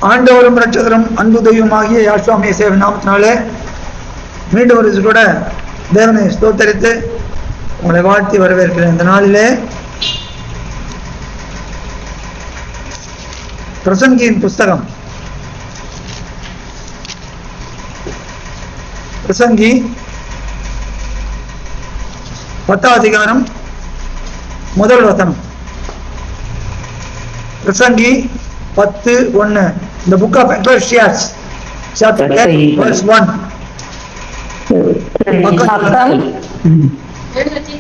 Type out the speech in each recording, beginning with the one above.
ஆண்டவரும் ரட்சகரும் அன்பு தெய்வமாகிய யாசுவாமிய சேவை நாமத்தினாலே மீண்டும் ஒரு கூட தேவனை ஸ்தோத்தரித்து உங்களை வாழ்த்தி வரவேற்கிறேன். இந்த நாளிலே பிரசங்கியின் புஸ்தகம் பிரசங்கி 10ஆம் அதிகாரம் முதல் வசனம். பிரசங்கி 10:1. The book of Ecclesiastes chapter 10 verse 1.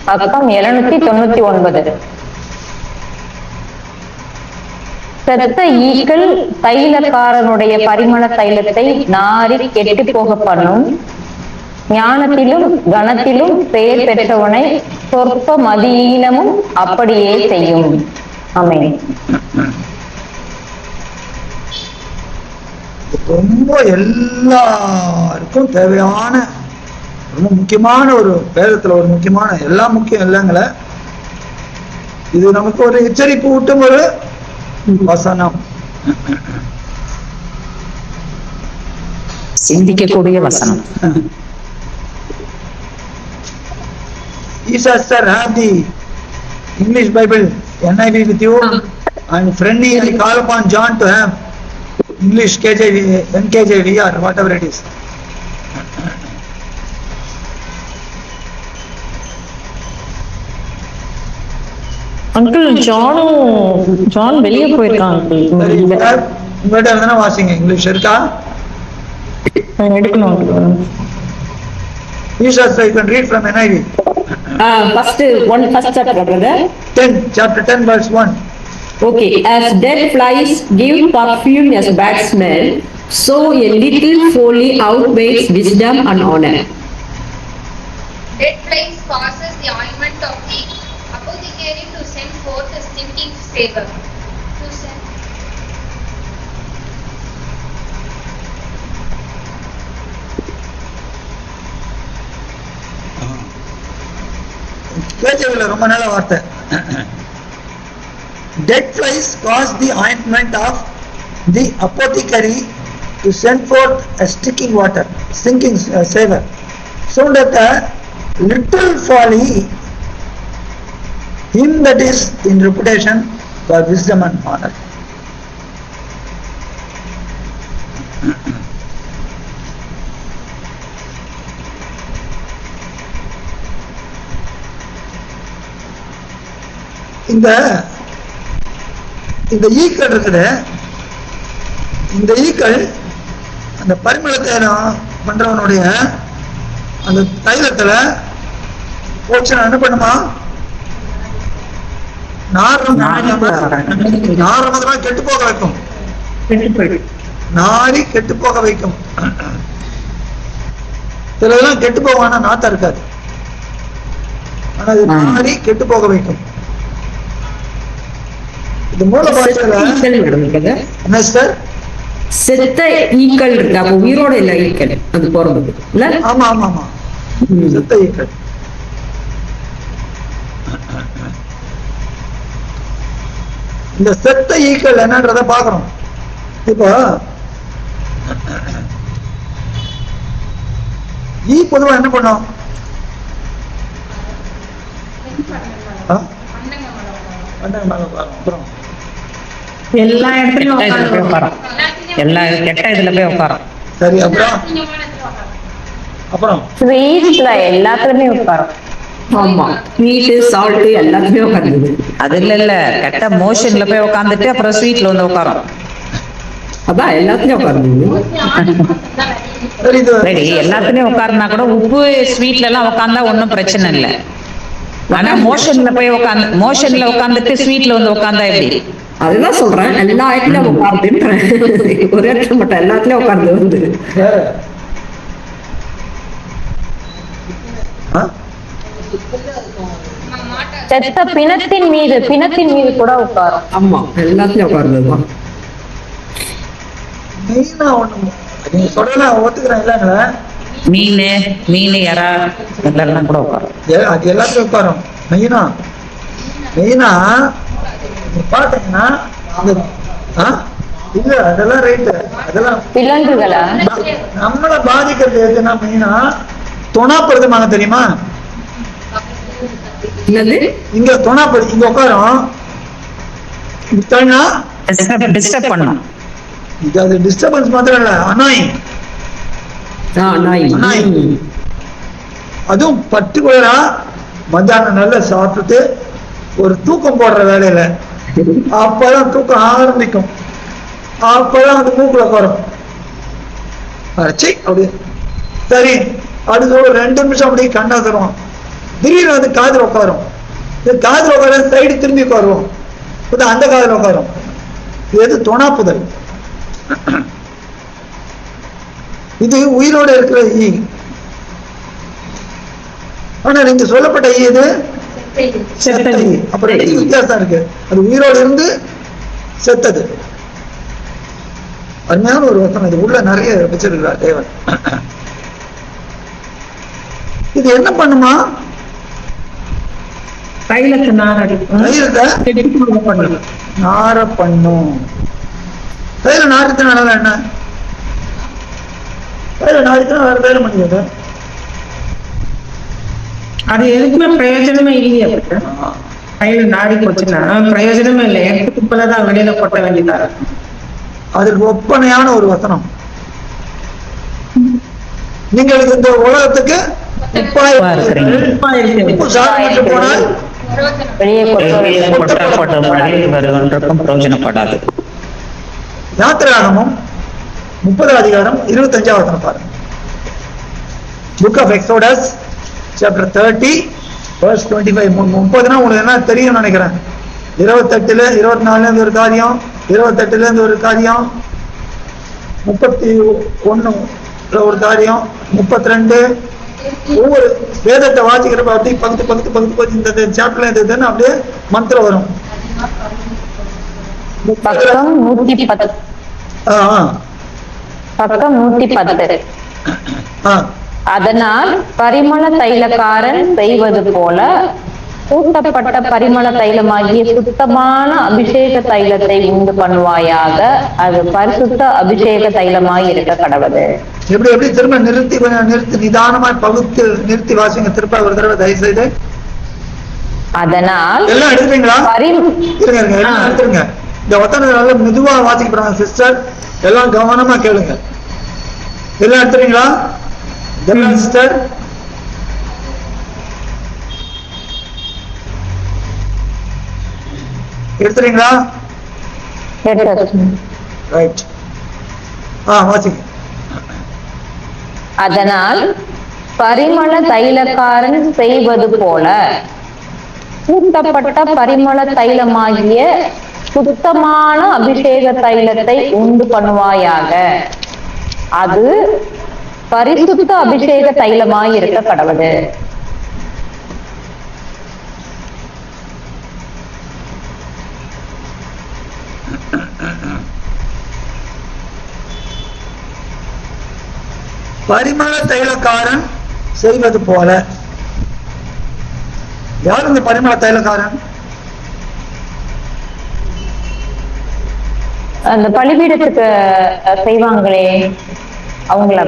பக்கம் 799. செத்த ஈக்கள் தைலக்காரனுடைய பரிமள தைலத்தை நாரி கெட்டு போக பண்ணும். ஞானத்திலும் கனத்திலும் பெயர் பெற்றவனை சொற்ப மதியீனமும் அப்படியே செய்யும். ஆமென். ரொம்ப எல்லாருக்கும் தேவையான ரொம்ப முக்கியமான ஒரு வேதத்துல ஒரு முக்கியமான எல்லாம் முக்கியம் இல்லைங்கள, இது நமக்கு ஒரு எச்சரிப்பு ஊட்டும் ஒரு வசனம், சிந்திக்கக்கூடிய வசனம். Sir, have the English Bible NIV with you, and friendly I call upon John to have English KJV, NKJV or whatever it is. Uncle John வெளியே போயிருக்கான். உங்கள்கிட்ட இருந்தா வாசிங்க. இங்கிலீஷ் இருக்கா? எடுக்கணும். Sir, you can read from NIV. First chapter, brother. 10, chapter 10, verse 1. Okay, as dead flies give perfume as bad smell, so a little folly outweighs wisdom and honor. Dead flies causes the ointment of the apothecary to send forth a stinking savor. கேஜவில ரொம்ப நல்ல வார்த்தை. Dead flies cause the ointment of the apothecary to send forth a stinking savor, so that a little folly him that is in reputation for wisdom and honor. இந்த ஈக்கள் இருக்குது. இந்த ஈக்கள் அந்த பரிமள தைலம் பண்றவனுடைய அந்த தைலத்துல போச்சுன்னா என்ன பண்ணுமா? நாரமதெல்லாம் கெட்டு போக வைக்கும். நாரி கெட்டு போக வைக்கும். சிலதெல்லாம் கெட்டு போவானா நாத்தம் இருக்காது, ஆனா அது நாரி கெட்டு போக வைக்கும். இது மூல பாஷையில என்ன சார்? செத்த ஈக்கள் இருக்கு, அப்ப உயிரோட இல்ல ஈக்கள் அது போறது இல்ல? ஆமா ஆமா ஆமா, செத்த ஈக்கள். இந்த செத்த ஈக்கள் என்னன்றத பாக்குறோம். இப்போ ஈ பொதுவா என்ன பண்ணும்? அப்புறம் எல்லா இடத்துலயும் உட்காரும், எல்லா கெட்ட இதுல போய் உட்காரும். சரி, அப்புறம் ஸ்வீட்ல எல்லாத்துலயுமே உட்காரும். ஆமா, ஸ்வீட் சால்ட் எல்லாத்துலயும் உட்காருது. அது இல்ல கெட்ட மோஷன்ல போய் உட்காந்துட்டு அப்புறம் ஸ்வீட்ல வந்து உட்காரும். அதான் எல்லாத்துலயும் உட்காருது. சரி, எல்லாத்துலயும் உட்காருனா கூட உப்பு ஸ்வீட்ல எல்லாம் உட்கார்ந்தா ஒன்னும் பிரச்சனை இல்லை. ஆனா மோஷன்ல போய் மோஷன்ல உட்காந்துட்டு ஸ்வீட்ல வந்து உட்கார்ந்தா எப்படி? அதுதான் சொல்றேன், எல்லா இடத்துலயும் உட்காருதுன்றேன். ஒரு இடத்துல மட்டும் எல்லாத்துலயும் உட்கார்ந்து வந்து செத்த பிணத்தின் மீது கூட உட்காரும். ஆமா, எல்லாத்துலயும் உட்காருதுதான். மெயினா ஒண்ணு நீங்க சொல்றத ஒத்துக்கிறேன் இல்லைங்களா? மீன் எறா இதெல்லாம் கூட உட்காரும். அது எல்லாத்துலயும் உட்காரும். மெயினா பாத்தீங்கன்னா இல்ல அதெல்லாம் ரைட்டு, அதெல்லாம் விலங்குகளா? நம்மளை பாதிக்கிறது எதுனா மெயினா தொணாப்படுதுமாங்க தெரியுமா? என்னது? இங்க தொணாப்படு, இங்க உட்காரும் விட்டோம்னா டிஸ்டர்ப் பண்ணும். இது அது டிஸ்டர்பன்ஸ் மாத்திரம் இல்ல, அனாயிங். நாய். அதுவும் பர்டிகுலரா மத்தியானம் நல்லா சாப்பிட்டுட்டு ஒரு தூக்கம் போடுற வேலையில அப்பதான் தூக்கம் ஆரம்பிக்கும், அப்பதான் அது மூக்குல உட்காரும். அப்படி சரி, அடுத்து ஒரு 2 நிமிஷம் அப்படியே கண்ணா தருவோம், திடீர்னு வந்து காதுல உட்காரும். காதுல உட்கார சைடு திரும்பி உட்காருவோம், அந்த காதுல உட்காரும். இது தொணாப்புதல். இது உயிரோட இருக்கிற ஈ. ஆனா நீங்க சொல்லப்பட்ட ஈ இது செத்த ஈ. அப்புறம் வித்தியாசம் இருக்கு, அது உயிரோடு இருந்து செத்தது. அருமையான ஒரு வசனம், இது உள்ள நிறைய வச்சிருக்கிறார் தேவன். இது என்ன பண்ணுமா? தைலத்தை நார பண்ணும். தைல நாரித்தனால என்ன? தைல நாரித்தனா வேற வேலை பண்ணியது, அது எதுக்குமே பிரயோஜனமே இல்லையா? கையில நாடி போச்சுன்னா பிரயோஜனமே இல்லை, எடுத்து குப்பைலதான் வெளியில கொட்ட வேண்டியதா இருக்கும். அதுக்கு ஒப்பனையான ஒரு வசனம். நீங்கள் இந்த உலகத்துக்கு உப்பு சாப்பிட்டு போனால் பிரயோஜனப்படாது. யாத்திராகமம் 30 அதிகாரம் 25 வசனம் பாருங்க. Book of Exodus chapter 30 verse 25. 30னா உங்களுக்கு என்ன தெரியும் நினைக்கிறேன். 28ல 24ல இருந்து ஒரு காரியம், 28ல இருந்து ஒரு காரியம், 31 ஒரு காரியம், 32. ஒவ்வொரு வேதத்தை வாசிக்கிறப்ப அப்படியே பகுத்து இந்த சாப்டர்ல இருந்ததுன்னு அப்படியே மந்திரம் வரும். பக்கம் 110. பக்கம் 110. அதனால் பரிமள தைலக்காரன் செய்வது போல கூட்டப்பட்ட பரிமள தைலமாகிய சுத்தமான அபிஷேக தைலத்தை உண்டு பண்ணுவாயாக, அது பரிசுத்த அபிஷேக தைலமாய் இருக்க கடவுது. எப்படி எப்படி திரும்ப நிறுத்தி நிதானமாய் பகுத்து நிறுத்தி வாசிங்க திருப்ப ஒரு தடவை தயவு செய்து. அதனால் எல்லாம் எடுத்துறீங்களா? இருங்க எல்லாம் எடுத்துருங்க. இந்த வசனத்தை நல்லா மெதுவா வாசிக்க போறாங்க சிஸ்டர், எல்லாம் கவனமா கேளுங்க. எல்லாம் எடுத்துறீங்களா சிஸ்டர்? எடுத்துறீங்களா? ரைட், வாசிங்க. அதனால் பரிமள தைலக்காரன் செய்வது போல கூட்டப்பட்ட பரிமள தைலமாகிய சுத்தமான அபிஷேக தைலத்தை உண்டு பண்ணுவாயாக, அது பரிசுத்த அபிஷேக தைலமாய் இருக்க கடவுது. பரிமள தைலக்காரன் செய்வது போல. யார் இந்த பரிமள தைலக்காரன்? அந்த பலிபீடத்துக்கு செய்வாங்களே அவங்களா?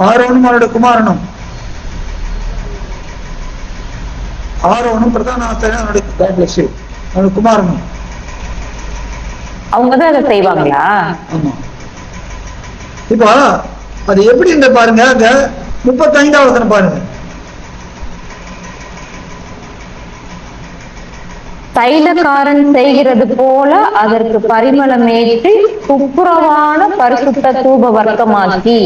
ஆரோனும் அவருடைய குமாரனும், ஆரோனும் பிரதான ஆசாரியனுடைய குமாரனும் அவங்கதான் அதை செய்வாங்களா? ஆமா. இப்போ அது எப்படி பாருங்க, அங்க 35வது வசனம் பாருங்க. தைலக்காரன் செய்கிறது போல அதற்கு பரிமளமேற்றி துப்புரவான பரிசுத்த தூப வர்க்கமாக்கி.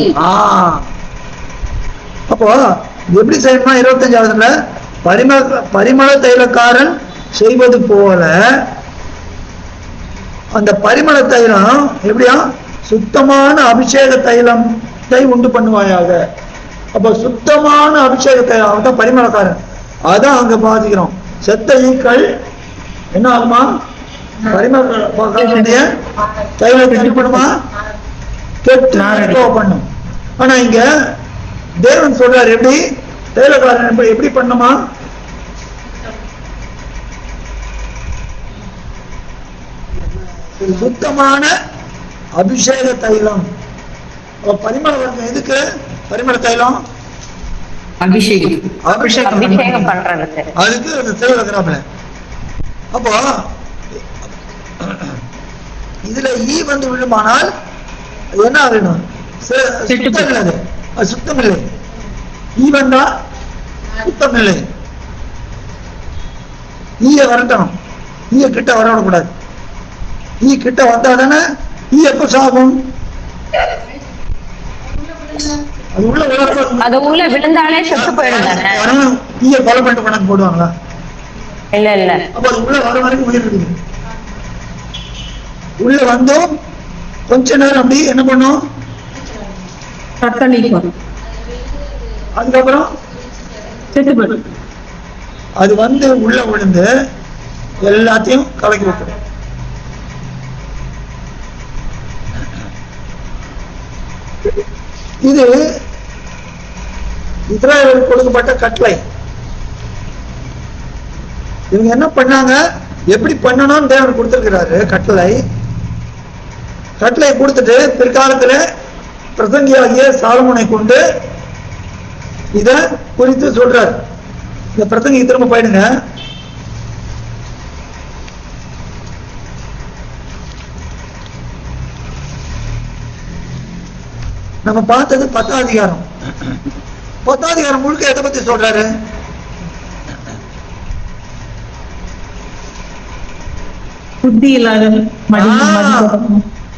அப்போ எப்படி செய்யணுமா? 25வதுல பரிமள தைலக்காரன் செய்வது போல அந்த பரிமள தைலம் எப்படியா? சுத்தமான அபிஷேக தைலத்தை உண்டு பண்ணுவாயாக. அப்ப சுத்தமான அபிஷேக தைலம், அவன் பரிமளக்காரன். அதான் அங்க பாதிக்கிறோம். செத்த ஈக்கள் என்ன ஆகுமா? பரிமள தைலத்தை என்ன பண்ணுமா? கெட்டு பண்ணும். ஆனா இங்க தேவன் சொல்றாரு எப்படி தைலக்காரன் எப்படி பண்ணுமா? சுத்தமான அபிஷேக தைலம். பரிமள வர்க்கம் எதுக்கு பரிமள தைலம்? அபிஷேகம். அபிஷேகம் பண்றதுக்கு. அதுக்கு அந்த தைலம் வைக்கிறாப்புல. அப்போ இதுல ஈ வந்து விழுமானால் என்ன ஆகணும்? சுத்தம் இல்லை. அது சுத்தம் இல்லை. ஈ வந்தா சுத்தம் இல்லை. ஈய வரட்டணும். ஈய கிட்ட வரவிடக்கூடாது. ஈ கிட்ட வந்தா தானே ஈ எப்ப சாகும்? அது உள்ள விழுந்தாலே செத்து போயிடும். ஈய கொலை பண்ணிட்டு கணக்கு போடுவாங்களா? இல்ல இல்ல. அப்ப அது உள்ள வர வரைக்கும் உயிர் இருக்குது. உள்ள வந்தோம் கொஞ்ச நேரம் அப்படி என்ன பண்ணும்? அதுக்கப்புறம் அது வந்து உள்ள விழுந்து எல்லாத்தையும் கலக்கி வைக்கணும். இது இஸ்ரவேலுக்கு கொடுக்கப்பட்ட கட்டளை. இவங்க என்ன பண்ணாங்க, எப்படி பண்ணணும்னு தேவன் கொடுத்திருக்கிறாரு கட்டளை. கட்டளை கொடுத்துட்டு பிற்காலத்துல பிரசங்கியாகிய சாலமோனை கொண்டு இத குறித்து சொல்றார். இந்த பிரசங்கி திரும்ப போயிடுங்க. நம்ம பார்த்தது 10ஆம் அதிகாரம். 10ஆம் அதிகாரம் முழுக்க எதை பத்தி சொல்றாரு? புத்தி இல்லாத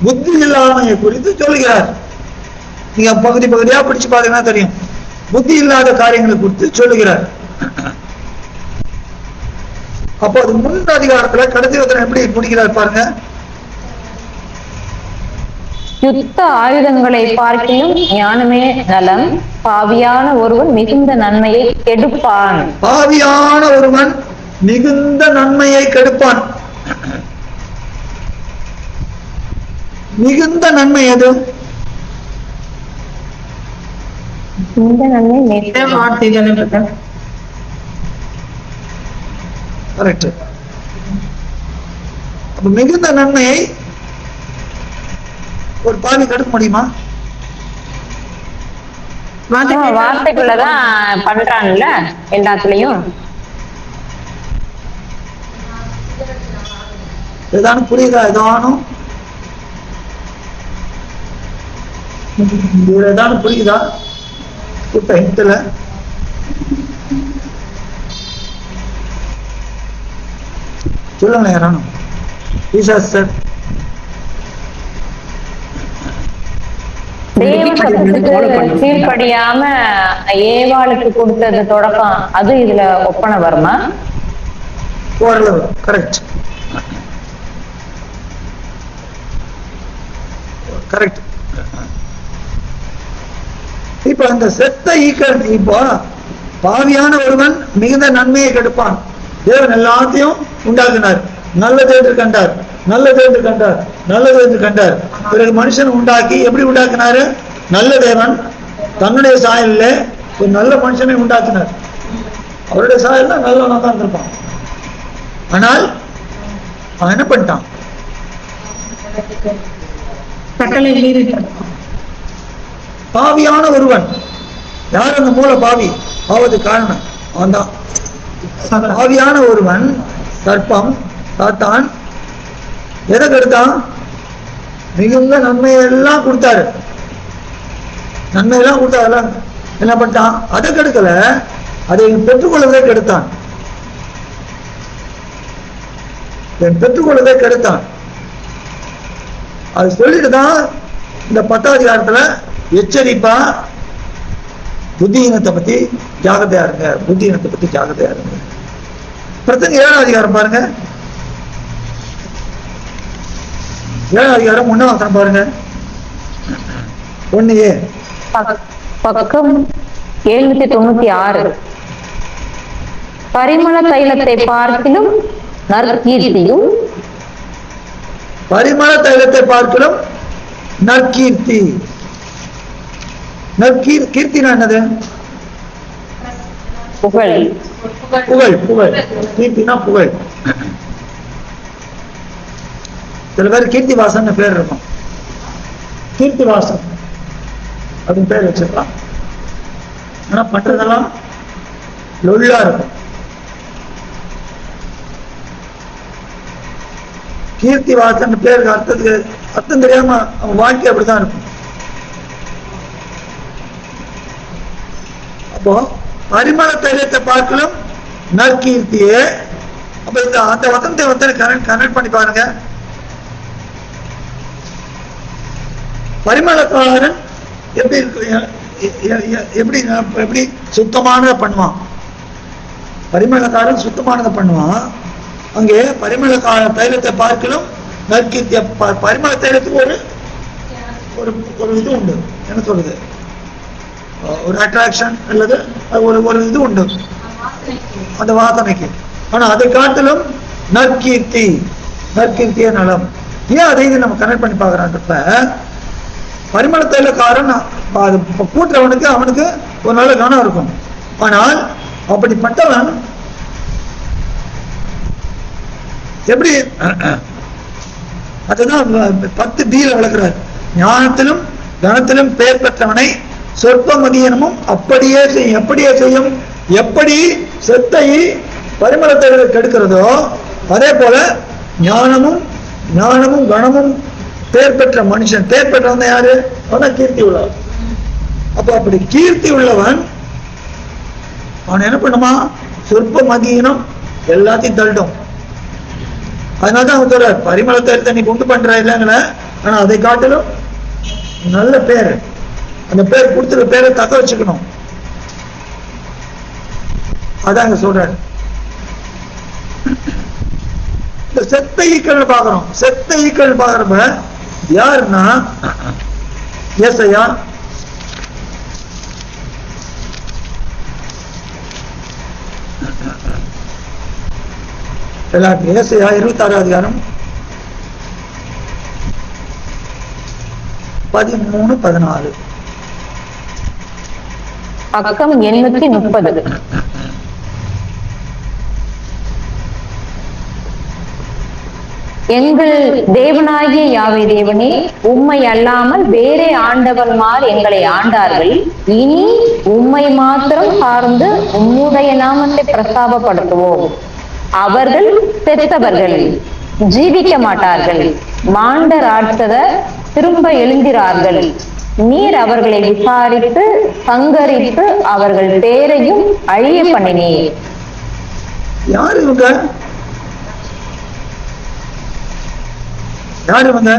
புத்தி இல்லாமையை குறித்து சொல்லுகிறார். நீங்க பகுதி பகுதியா பிடிச்சு பாத்தீங்கன்னா தெரியும். புத்தி இல்லாத காரியங்களை குறித்து சொல்லுகிறார். அப்போ அது முன் அதிகாரத்துல கடைசி வசனம் எப்படி முடிக்கிறார் பாருங்க. யுத்த ஆயுதங்களை பார்க்கிலும் ஞானமே நலம், பாவியான ஒருவன் மிகுந்த நன்மையை கெடுப்பான். பாவியான ஒருவன் மிகுந்த நன்மையை கெடுப்பான். மிகுந்த நன்மை எது? இந்த நன்மை வார்த்தை தானே. கரெக்ட். அப்ப மிகுந்த நன்மையை ஒரு பாவி கெடுக்க முடியுமா? வார்த்தைக்குள்ளதான் பண்றான்ல எல்லாத்துலயும். ஏதானும் புரியுதா? ஏதானும் ஏதானும் புரியுதா? இப்ப ஹிட்ல சொல்லுங்க யாரானும். ஈஷா சார். கீழ்படியாம ஏவாளுக்கு கொடுத்தது தொடக்கம், அது இதுல ஒப்பனை வருமா? ஓரளவு கரெக்ட். கரெக்ட். இப்ப அந்த செத்த ஈக்கள், இப்போ பாவியான ஒருவன் மிகுந்த நன்மையை கெடுப்பான். தேவன் எல்லாத்தையும் உண்டாக்கினார். நல்லது என்று கண்டார், நல்லது என்று கண்டார், நல்லது என்று கண்டார். பிறகு மனுஷன் உண்டாக்கி எப்படி உண்டாக்கினாரு? நல்ல தேவன் தன்னுடைய சாயல்ல ஒரு நல்ல மனுஷனை உண்டாக்கினார். அவருடைய சாயல்ல நல்லவனா தான் இருப்பான். ஆனால் அவன் என்ன பண்ணிட்டான்? பாவியான ஒருவன். யார் அந்த மூல பாவி ஆவது காரணம்? அவன் தான். பாவியான ஒருவன், சர்ப்பம், சாத்தான் எதை கெடுத்தான்? மிகுந்த நன்மையெல்லாம் கொடுத்தாரு. நன்மையெல்லாம் கொடுத்தாரு. என்ன பண்ணிட்டான்? அதை கெடுக்கல, அதை பெற்றுக்கொள்ளவே கெடுத்தான். பெற்றுக்கொள்ளவே கெடுத்தான். அது சொல்லிட்டு தான் இந்த 10ஆம் அதிகாரத்துல எச்சரிப்பா புத்தியினத்தை பத்தி ஜாகிரதையா இருங்க, புத்தியினத்தை பத்தி ஜாகிரதையா இருங்க. பிரச்சனை 7ஆம் அதிகாரம் பாருங்க. 7ஆம் அதிகாரம் 1ஆம் வசனம் பாருங்க. 1A பக்கம் 796. பரிமள தைலத்தை பார்க்கிலும் நற்கீர்த்தியும், பரிமள தைலத்தை பார்க்கிலும் நற்கீர்த்தி. கீர்த்தினா என்னது? புகழ். புகழ். புகழ். கீர்த்தினா புகழ். சில பேர் கீர்த்திவாசன் பேர் இருக்கும். கீர்த்திவாசன் அப்படின்னு பேர் வச்சிருக்கலாம். ஆனா பண்றதெல்லாம் லொல்லா இருக்கும். கீர்த்திவாசன் பேருக்கு அர்த்தம் தெரியாம அவன் வாழ்க்கை அப்படித்தான் இருக்கும். அப்போ பரிமள தைலத்தை பார்க்கலும் நற்கீர்த்தியே. அப்ப இந்த அந்த வசனத்தை வந்து கனெக்ட் பண்ணி பாருங்க. பரிமளக்காரன் எப்படி எப்படி சுத்தமானதை பண்ணுவான். பரிமளக்காரன் சுத்தமானதை பண்ணுவான். அங்கே பரிமள தைலத்தை பார்க்கலும் நற்கீர்த்திய. பரிமள தைலத்துக்கு ஒரு இது உண்டு, என்ன சொல்றது, ஒரு அட்ராக்ஷன் அல்லது ஒரு இது உண்டு அந்த வாசனைக்கு. ஆனா அதை காட்டிலும் நற்கீர்த்திய நலம். ஏன் அதை நம்ம கனெக்ட் பண்ணி பாக்குறான்றப்ப பரிமள தைலக்காரன் கூட்டுறவனுக்கு அவனுக்கு ஒரு நல்ல கனம் இருக்கும். ஆனால் அப்படிப்பட்டவன் எப்படி, அதுதான் 10B விளக்குறார். ஞானத்திலும் கனத்திலும் பெயர் பெற்றவனை சொற்ப மதியனமும் அப்படியே செய்யும். எப்படியே செய்யும்? எப்படி செத்தை பரிமள தைலம் கெடுக்கிறதோ அதே போல ஞானமும் கனமும் பெயர் பெற்ற மனுஷன். பெயர் பெற்றவன் யாரு? அவன் கீர்த்தி உள்ளவன். அப்ப அப்படி கீர்த்தி உள்ளவன் அவன் என்ன பண்ணுமா? சொற்ப மதியினம் எல்லாத்தையும் தள்ளிடும். அதனாலதான் அவன் சொல்ற பரிமள தைலத்தை நீ உண்டு பண்ற இல்லைங்கள, ஆனா அதை காட்டிலும் நல்ல பேர், அந்த பேர் கொடுத்துருக்க பேரை தக்க வச்சுக்கணும். அதாங்க சொல்ற. இந்த செத்த ஈக்கள் பாக்குறோம். செத்த ஈக்கள் பாக்குறப்ப யாருன்னா ஏசாயா ஏசாயா 26 அதிகாரம் 13-14. பக்கம் 830. எங்கள் தேவனாகிய யாவே தேவனே, உம்மை அல்லாமல் வேறே ஆண்டவன்மார் எங்களை ஆண்டார்கள். இனி உம்மை மாத்திரம் சார்ந்து உம்முடைய நாமத்தை பிரஸ்தாபப்படுத்துவோம். அவர்கள் செத்தவர்கள், ஜீவிக்க மாட்டார்கள். மாண்ட ராட்சதர் திரும்ப எழுந்திரார்கள். நீர் அவர்களை விசாரித்து சங்கரித்து அவர்கள் பேரையும் அழிய பண்ணினீர். யாரு இவங்க? யாரு இவங்க?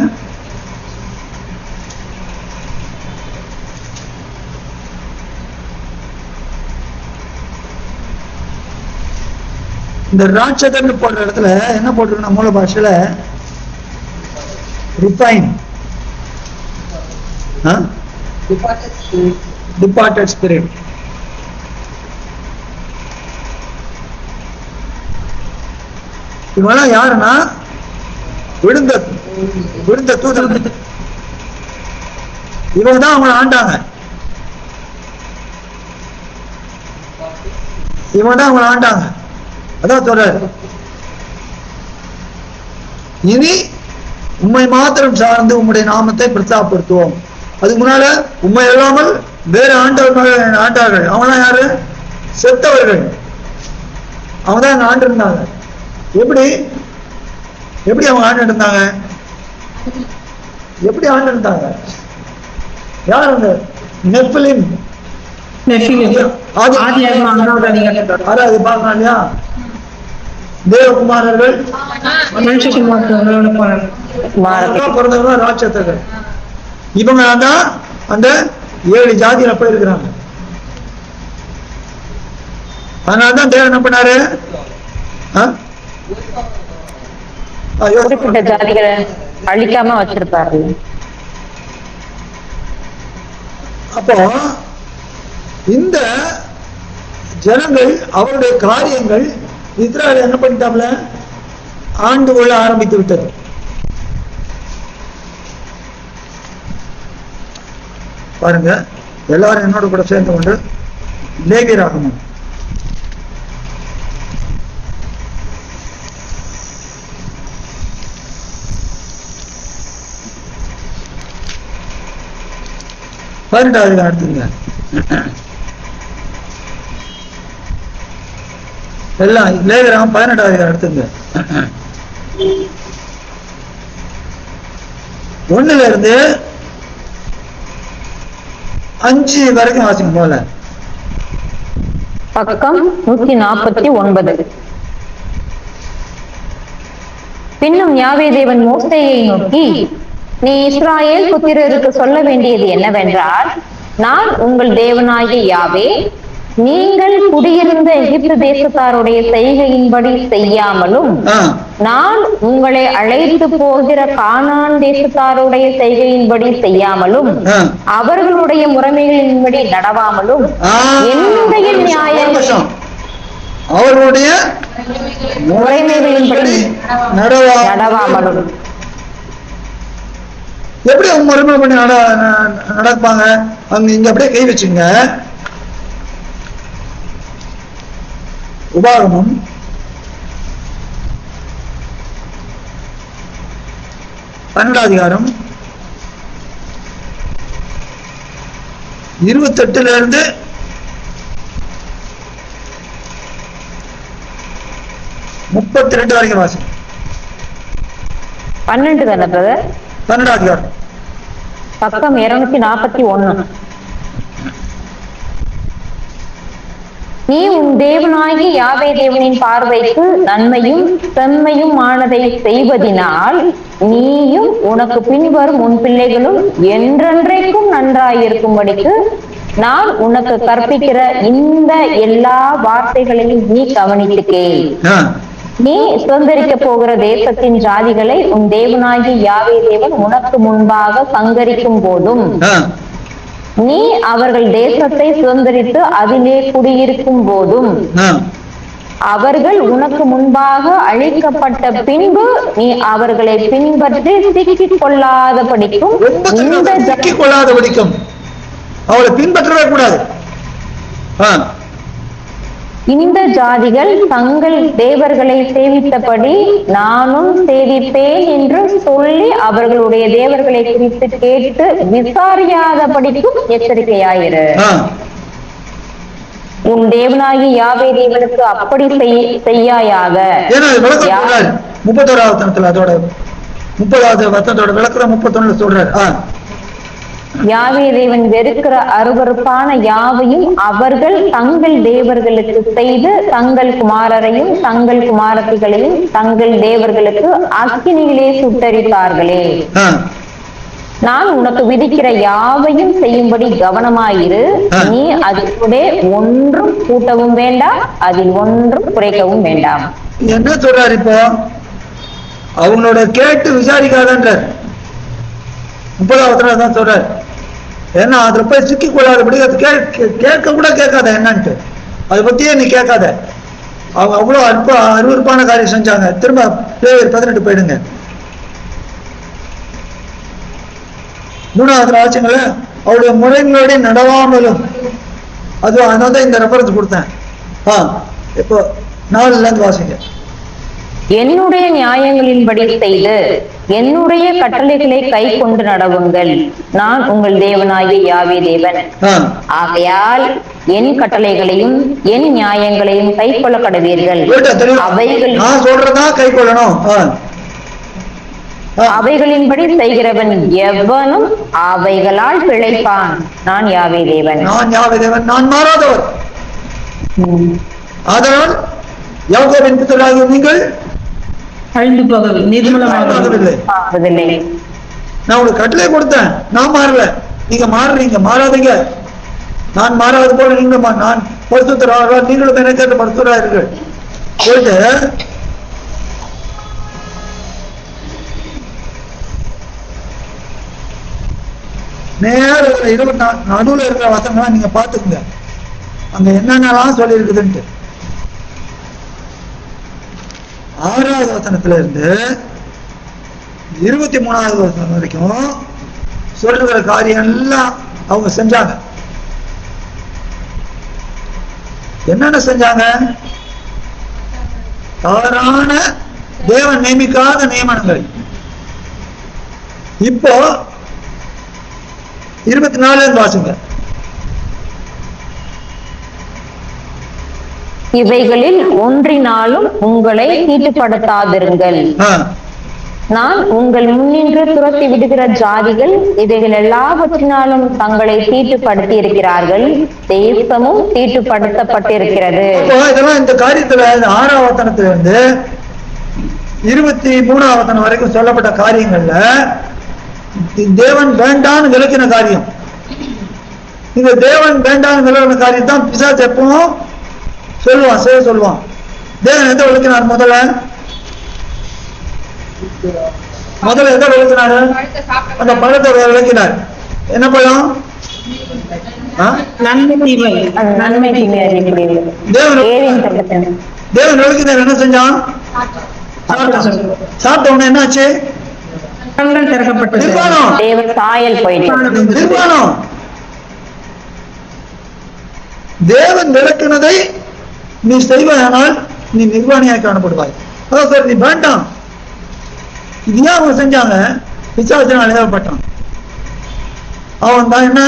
இந்த ராட்சதன் போடுற இடத்துல என்ன போட்டிருக்கணும்? மூல பாஷையில ரிஃபைன், டிபார்ட்டட் ஸ்பிரிட். இவங்கெல்லாம் யாருன்னா விழுந்த தூதர். இவங்க தான் அவங்களை ஆண்டாங்க. அதான் சொல்றாரு, இனி உம்மை மாத்திரம் சார்ந்து உம்முடைய நாமத்தை பிரஸ்தாபப்படுத்துவோம். அதுக்கு முன்னால உண்மை இல்லாமல் வேற ஆண்டார்கள். அவங்கதான் யாரு? செத்தவர்கள். அவங்க தான் ஆண்டு இருந்தாங்க. எப்படி அவங்க ஆண்டு இருந்தாங்க? யார் அந்த நெஃபிலிம்? பாக்கலாம் இல்லையா? தேவகுமாரர்கள், பிறந்தவங்க ராட்சதர்கள். இவங்க தான் அந்த 7 ஜாதியில போயிருக்கிறாங்க. அதனாலதான் தேவன் என்ன பண்ணாரு? குறிப்பிட்ட ஜாதிகளை அழிக்காம வச்சிருப்பாரு. அப்போ இந்த ஜனங்கள் அவருடைய காரியங்கள் இஸ்ரவேல் என்ன பண்ணிட்டாப்ல? ஆண்டு கொள்ள ஆரம்பித்து விட்டது. பாருங்க, எல்லாரும் என்னோட கூட சேர்ந்து கொண்டு லேவியராகமம் 18வது அதிகாரம் எடுத்துங்க. எல்லாம் லேவியராகமம் 18வது அதிகாரம் எடுத்துங்க. 1ல இருந்து 5 வரைக்கும் வாசிங்க போல. பக்கம் 149. பின்னும் யாவே தேவன் மோசேயை நோக்கி, நீ இஸ்ராயேல் புத்திரருக்கு சொல்ல வேண்டியது என்னவென்றால், நான் உங்கள் தேவனாகிய யாவே, நீங்கள் குடியிருந்த எகிப்து தேசத்தாருடைய செய்கையின்படி செய்யாமலும், நான் உங்களை அழைத்து போகிற கானான் தேசத்தாருடைய செய்கையின்படி செய்யாமலும், அவர்களுடைய முறைமைகளின்படி நடவாமலும், என்னுடைய நியாயங்கள் அவர்களுடைய முறைமைகளின்படி நடவாமலும். எப்படி அவங்க முறைமை பண்ணி நடப்பாங்க? அங்க இங்க அப்படியே கை வச்சுங்க. உபாகமம் 12வது அதிகாரம் 28ல இருந்து 32 வரைக்கும் வாசி. 12 தானே பிரதர்? 12வது அதிகாரம் பக்கம் 241. நீ உன் தேவனாகி யாவே தேவனின் பார்வைக்கு நன்மையும் செம்மையும் ஆனதை செய்வதினால் நீயும் உனக்கு பின்வரும் உன் பிள்ளைகளும் என்றென்றைக்கும் நன்றாயிருக்கும்படிக்கு நான் உனக்கு கற்பிக்கிற இந்த எல்லா வார்த்தைகளையும் நீ கவனித்துக்கே. நீ சுதந்திரிக்க போகிற தேசத்தின் ஜாதிகளை உன் தேவனாகி யாவே தேவன் உனக்கு முன்பாக சங்கரிக்கும் போதும், நீ அவர்கள் தேசத்தை சுதந்திரித்து அதிலே குடியிருக்கும் போதும், அவர்கள் உனக்கு முன்பாக அழிக்கப்பட்ட பின்பு நீ அவர்களை பின்பற்றி சிக்கிக் கொள்ளாதபடிக்கும் அவளை பின்பற்றவே கூடாது. இந்த ஜாதிகள் தங்கள் தேவர்களை சேவித்தபடி நானும் சேவிப்பேன் என்று சொல்லி அவர்களுடைய தேவர்களை குறித்து கேட்டு விசாரியாதபடிக்கும் எச்சரிக்கையாயிரு. உன் தேவனாகி யாவே தேவனுக்கு அப்படி செய்யாயாக. 31வது வசனத்துல அதோட 30வது வசனத்தோட விளக்குற 31 சொல்றாரு. யாவே தேவன் வெறுக்கிற அருவருப்பான யாவையும் அவர்கள் தங்கள் தேவர்களுக்கு செய்து தங்கள் குமாரரையும் தங்கள் குமாரத்திகளையும் தங்கள் தேவர்களுக்கு அக்கினியிலே சுட்டரித்தார்களே. நான் உனக்கு விதிக்கிற யாவையும் செய்யும்படி கவனமாயிரு. நீ அதிலே ஒன்றும் கூட்டவும் வேண்டாம், அதில் ஒன்றும் குறைக்கவும் வேண்டாம். என்ன சொல்றாரு இப்போ? அவங்களோட கேட்டு விசாரிக்காதன்றார். 30வது தான் சொல்றாரு. ஏன்னா அதுல போய் சிக்கி கொள்ளாதபடி அது கேட்க கூட கேட்காத என்னன்ட்டு, அதை பத்தியே நீ கேட்காத. அவங்க அவ்வளவு அருவருப்பான காரியம் செஞ்சாங்க. திரும்ப 18 போயிடுங்க. 3வது ஆச்சுங்கள அவருடைய முறைகளோட நடவாமலும், அதனால இந்த ரெஃபரன்ஸ் கொடுத்தேன். இப்போ 4ல இருந்து வாசிங்க. என்னுடைய நியாயங்களின்படி செய்து என்னுடைய கட்டளைகளை கை கொண்டு நடவுங்கள். நான் உங்கள் தேவனாகிய யாவே தேவன். ஆகையால் என் கட்டளைகளையும் என் நியாயங்களையும் கை கொள்ள கடவீர்கள். அவைகள் நான் சொல்றதா கை கொள்ளணும். அவைகளின்படி செய்கிறவன் எவனும் அவைகளால் பிழைப்பான். நான் யாவே தேவன். நான் யாவே தேவன், நான் மாறாதவர். அதனால் யாக்கோபின் புத்திரராகிய நீங்கள் அழிந்து போகவில்லை, நிர்மூலமாகவில்லை. நான் உங்களுக்கு கட்டளை கொடுத்தேன், நான் மாறல, நீங்க மாறுறீங்க, மாறாதீங்க. நான் மாறாத போல நீங்க நான் பரிசுத்தராக நீங்களும் எனக்கு பரிசுத்தராக போயிட்டு நேர 24 நடுவுல இருக்கிற வசனங்களா நீங்க பாத்துக்குங்க, அங்க என்னென்னலாம் சொல்லி இருக்குதுன்ட்டு. 6வது வசனத்துல இருந்து 23வது வசனம் வரைக்கும் சொல்லுகிற காரியம் எல்லாம் அவங்க செஞ்சாங்க. என்னென்ன செஞ்சாங்க? தவறான தேவன் நியமிக்காத நியமனங்கள். இப்போ 24 வாசிங்க. இவைகளில் ஒன்றினாலும் உங்களை தீட்டுப்படுத்தாதிருங்கள். நான் உங்கள் முன்னின்று துரத்தி விடுகிற ஜாதிகள் இவைகள் எல்லாவற்றினாலும் தங்களை தீட்டுப்படுத்தி இருக்கிறார்கள், தேசமும் தீட்டுப்படுத்தப்பட்டிருக்கிறது. இதெல்லாம் இந்த காரியத்துல 6ஆம் வசனத்திலிருந்து 23ஆம் வசனம் வரைக்கும் சொல்லப்பட்ட காரியங்கள்ல தேவன் வேண்டான்னு விளக்கின காரியம். இந்த தேவன் வேண்டான்னு விளக்கின காரியம் தான் பிசாசு எப்பவும் சொல்லுவான், செய்ய சொல்லுவான். தேவன் எதை விளக்கினார்? முதல்ல எதை விளக்கினாரு? அந்த பழத்தை விளக்கினார். என்ன பழம்? நன்மை தீமை. நன்மை தீமை அறியக்கூடியது. தேவன் விளக்கினார். என்ன செஞ்சான்? சாப்பிட்ட உடனே என்னாச்சு? கண்கள் திறக்கப்பட்டது. தேவ சாயல் போயிட்டு நிர்வாணம். தேவன் விளக்கினதை நீ செய்வாயானால் நீ நிர்வாணியாய் காணப்படுவாய். அதான் சார், நீ வேண்டாம். இது ஏன் அவங்க செஞ்சாங்க? பிசாசினால் ஏவப்பட்டான். அவன் தான் என்ன,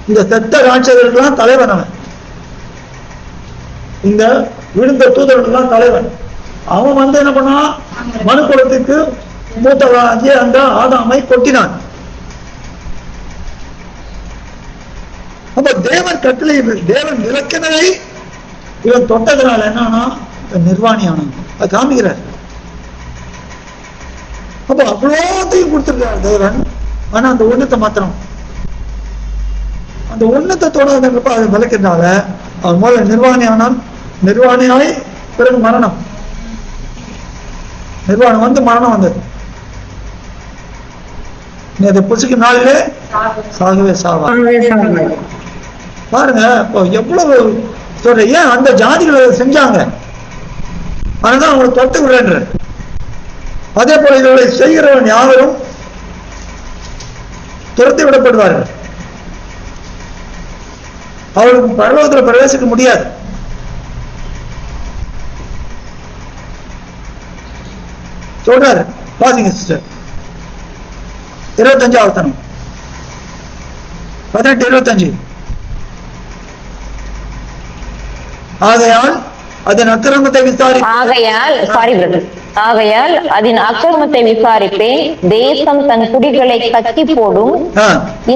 இந்த செத்த ராட்சதர்களுக்கெல்லாம் தலைவன். அவன் இந்த விழுந்த தூதர்களுக்கெல்லாம் தலைவன். அவன் வந்து என்ன பண்ணான்? மனு குலத்துக்கு மூத்தவனாகிய அந்த ஆதாமை கொட்டினான். அப்ப தேவன் கட்டளை, தேவன் விளக்கினதை இவன் தொட்டதுனால என்னன்னா நிர்வாணியான அது காமிக்கிறார். அப்ப அவ்வளோத்தையும் கொடுத்திருக்கார் தேவன். ஆனா அந்த ஒண்ணத்தை மாத்திரம், அந்த ஒண்ணத்தை தொடாதப்ப அதை விளக்கிறதுனால அவன் முதல்ல நிர்வாணியானான். நிர்வாணியாய் பிறகு மரணம். நிர்வாணம் வந்து மரணம் வந்தது. நீ அதை புசிக்கும் நாளிலே சாகவே சாவா. பாருங்க எவ்வளவு சொல்ற. ஏன் அந்த ஜாதிகளை செஞ்சாங்க? அதனால அவங்களை தொட்டு விடுற. அதே போல இவர்களை செய்கிறவன் யாவரும் துரத்தி விடப்படுவார்கள். அவருக்கு பரலோகத்தில் பிரவேசிக்க முடியாது. சொல்றாரு, பாருங்க சிஸ்டர். 25ஆம் வசனம் 18-25. ஆகையால் அதன் அக்கிரமத்தை விசாரிப்பேன். தேசம் தன் குடிகளை கக்கி போடும்.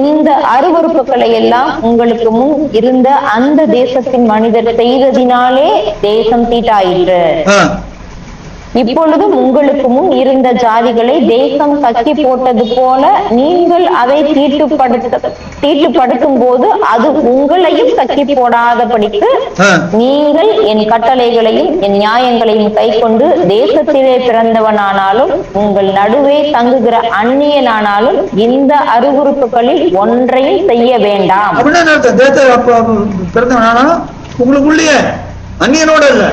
இந்த அருவருப்புகளை எல்லாம் உங்களுக்கு முன் இருந்த அந்த தேசத்தின் மனிதர் செய்ததினாலே தேசம் தீட்டாயிற்று. இப்பொழுதும் உங்களுக்கு முன் இருந்த ஜாதிகளை தேசம் கக்கி போட்டது போல நீங்கள் அதை தீட்டுப்படுத்தும் போது அது உங்களையும் கக்கி போடாதபடிக்கு நீங்கள் என் கட்டளைகளையும் என் நியாயங்களையும் கை கொண்டு தேசத்திலே பிறந்தவனானாலும் உங்கள் நடுவே தங்குகிற அந்நியனானாலும் இந்த அருவருப்புகளில் ஒன்றையும் செய்ய வேண்டாம். உங்களுக்குள்ளேயே அந்நியனோட இல்ல,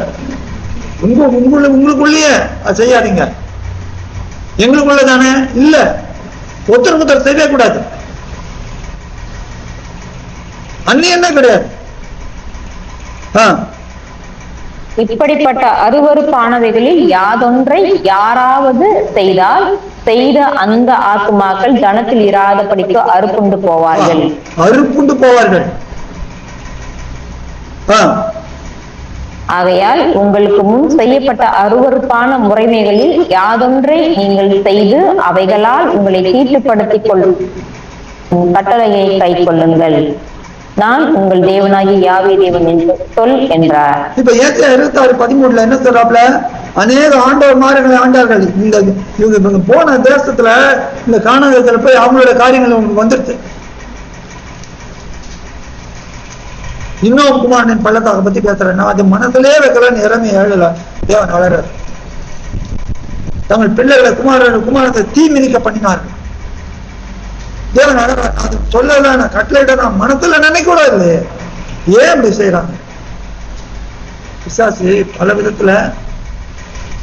உங்களுக்குள்ளேயே செய்யாதீங்க. எங்களுக்குள்ள தானே இல்ல, ஒருத்தர் செய்யவே கூடாது. அந்நியன்னா கிடையாது. இப்படிப்பட்ட அருவருப்பானவைகளில் யாதொன்றை யாராவது செய்தால் செய்த அந்த ஆத்துமாக்கள் ஜனத்தில் இராதபடிக்கு அறுப்புண்டு போவார்கள். ஆகையால் உங்களுக்கு முன் செய்யப்பட்ட அருவருப்பான முறைமைகளில் யாதொன்றை நீங்கள் செய்து அவைகளால் உங்களை தீட்டுப்படுத்திக் கொள்ளும் கட்டளையை கை கொள்ளுங்கள். நான் உங்கள் தேவனாகி யாவே தேவன் என்று சொல் என்றார். இப்ப 26:13 என்ன சொல்றாப்ல? அநேக ஆண்டவர்மார்களை ஆண்டார்கள். இவங்க போன தேசத்துல இந்த காணகத்துல போய் அவங்களோட காரியங்கள் உங்களுக்கு வந்துருச்சு. இன்னும் குமாரனின் பள்ளத்தாக பத்தி பேசுறேன். அது மனத்திலே வைக்கலன்னு இறமை ஏழல தேவன் வளர்றாரு. தங்கள் பிள்ளைகளை குமாரத்தை தீ மிதிக்க பண்ணினார்கள். தேவன் வளர்றாரு. அது சொல்லல, நான் கட்டளையிட நான் மனத்துல நினைக்க கூட இல்லையே. ஏன் அப்படி செய்யறாங்க? பிசாசு பல விதத்துல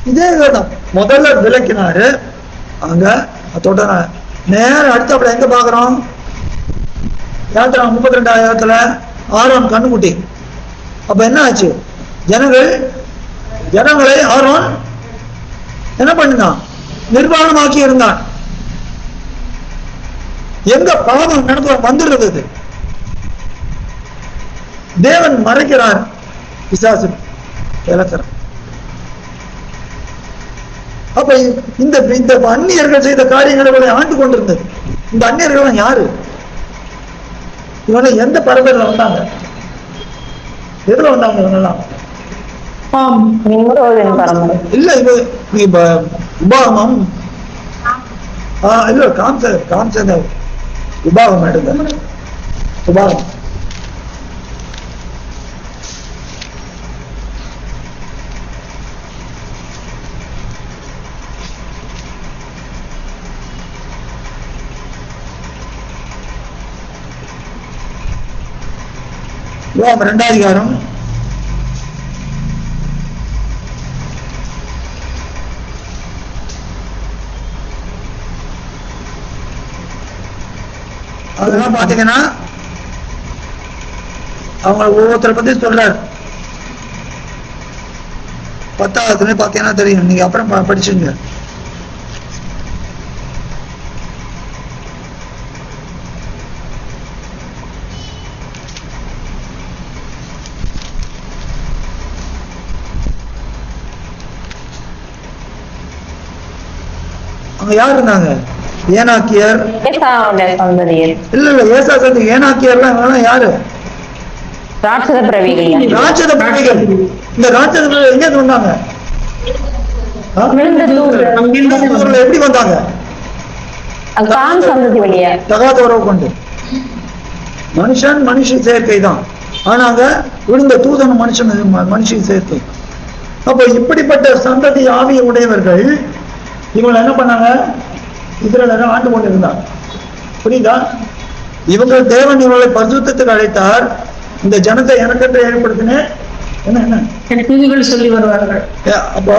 இதே தான் முதல்ல விளக்கினாரு. அங்க அதோட நேரம் அடுத்தப்பட எங்க பாக்குறோம்? யாத்திரா 32ஆம் இடத்துல ஆரோன் கண்ணுக்குட்டி. அப்ப என்ன ஆச்சு? ஜனங்களை ஆரோன் என்ன பண்ணினான்? நிர்வாணமாக்கி இருந்தான். எங்க பாவம் நடந்து வந்துடுறது, தேவன் மறைக்கிறார், பிசாசு இழக்கிறார். அப்ப இந்த அந்நியர்கள் செய்த காரியங்களை ஆண்டு கொண்டிருந்தது. இந்த அந்நியர்கள் யாரு? இவங்க எந்த பரம்பரையில வந்தாங்க? எதுல வந்தாங்க இவங்கெல்லாம்? நிம்ரோதின் பரம்பரை. இல்ல இது உபாகமம் இல்ல காம்ச உபாகம் எடுங்க. உபாகம் உபாகம் 2ஆம் அதிகாரம் அதெல்லாம் பாத்தீங்கன்னா அவங்க ஒவ்வொருத்தரை பத்தி சொல்றாரு. 10ஆவது பாத்தீங்கன்னா தெரியும், நீங்க அப்புறம் படிச்சுங்க. அங்க யார் இருந்தாங்க? ஏனாக்கியர். இல்ல ஏசா சந்தி ஏனாக்கியர்லாம் யாரு? ராட்சத பிறவிகள். ராட்சத பிறவிகள். இந்த ராட்சத பிறவிகள் எங்க வந்தாங்க? எப்படி வந்தாங்க? காம் சந்ததி வழியா, தகாத உறவு கொண்டு. மனுஷன் சேர்க்கை தான். ஆனாங்க விழுந்த தூதன் மனுஷன் சேர்க்கை. அப்ப இப்படிப்பட்ட சந்ததி ஆவிய உடையவர்கள் இவங்க என்ன பண்ணாங்க? இஸ்ரவேலரை ஆண்டு கொண்டிருந்தார். புரியுதா? இவங்க தேவன் இவர்களை பரிசுத்தத்துக்கு அழைத்தார். இந்த ஜனத்தை எனக்கென்று ஏற்படுத்தினேன். துதிகள் சொல்லி வருவார்கள். அப்போ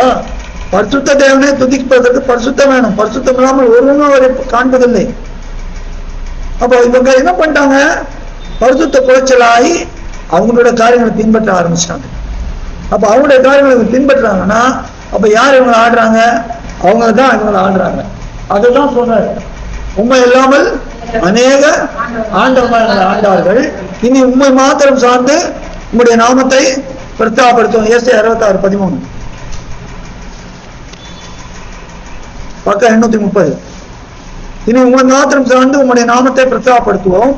பரிசுத்த தேவனை துதிப்பதற்கு பரிசுத்தம் வேணும். பரிசுத்தம் இல்லாமல் ஒருவனும் அவரை காண்பதில்லை. அப்போ இவங்க என்ன பண்ணிட்டாங்க? பரிசுத்த குறைச்சலாகி அவங்களோட காரியங்களை பின்பற்ற ஆரம்பிச்சிட்டாங்க. அப்ப அவங்களுடைய காரியங்களை பின்பற்றாங்கன்னா அப்ப யார் இவங்களை ஆடுறாங்க? அவங்க தான் இவங்களை ஆடுறாங்க. அதுதான் சொல்றாரு, உண்மை இல்லாமல் அநேக ஆண்டவர்கள் ஆண்டார்கள், இனி உண்மை மாத்திரம் சார்ந்து உங்களுடைய நாமத்தை பிரஸ்தாபப்படுத்தும். ஏசாயா 66:13 பக்கம் 830. இனி உண்மை மாத்திரம் சார்ந்து உங்களுடைய நாமத்தை பிரஸ்தாபப்படுத்துவோம்.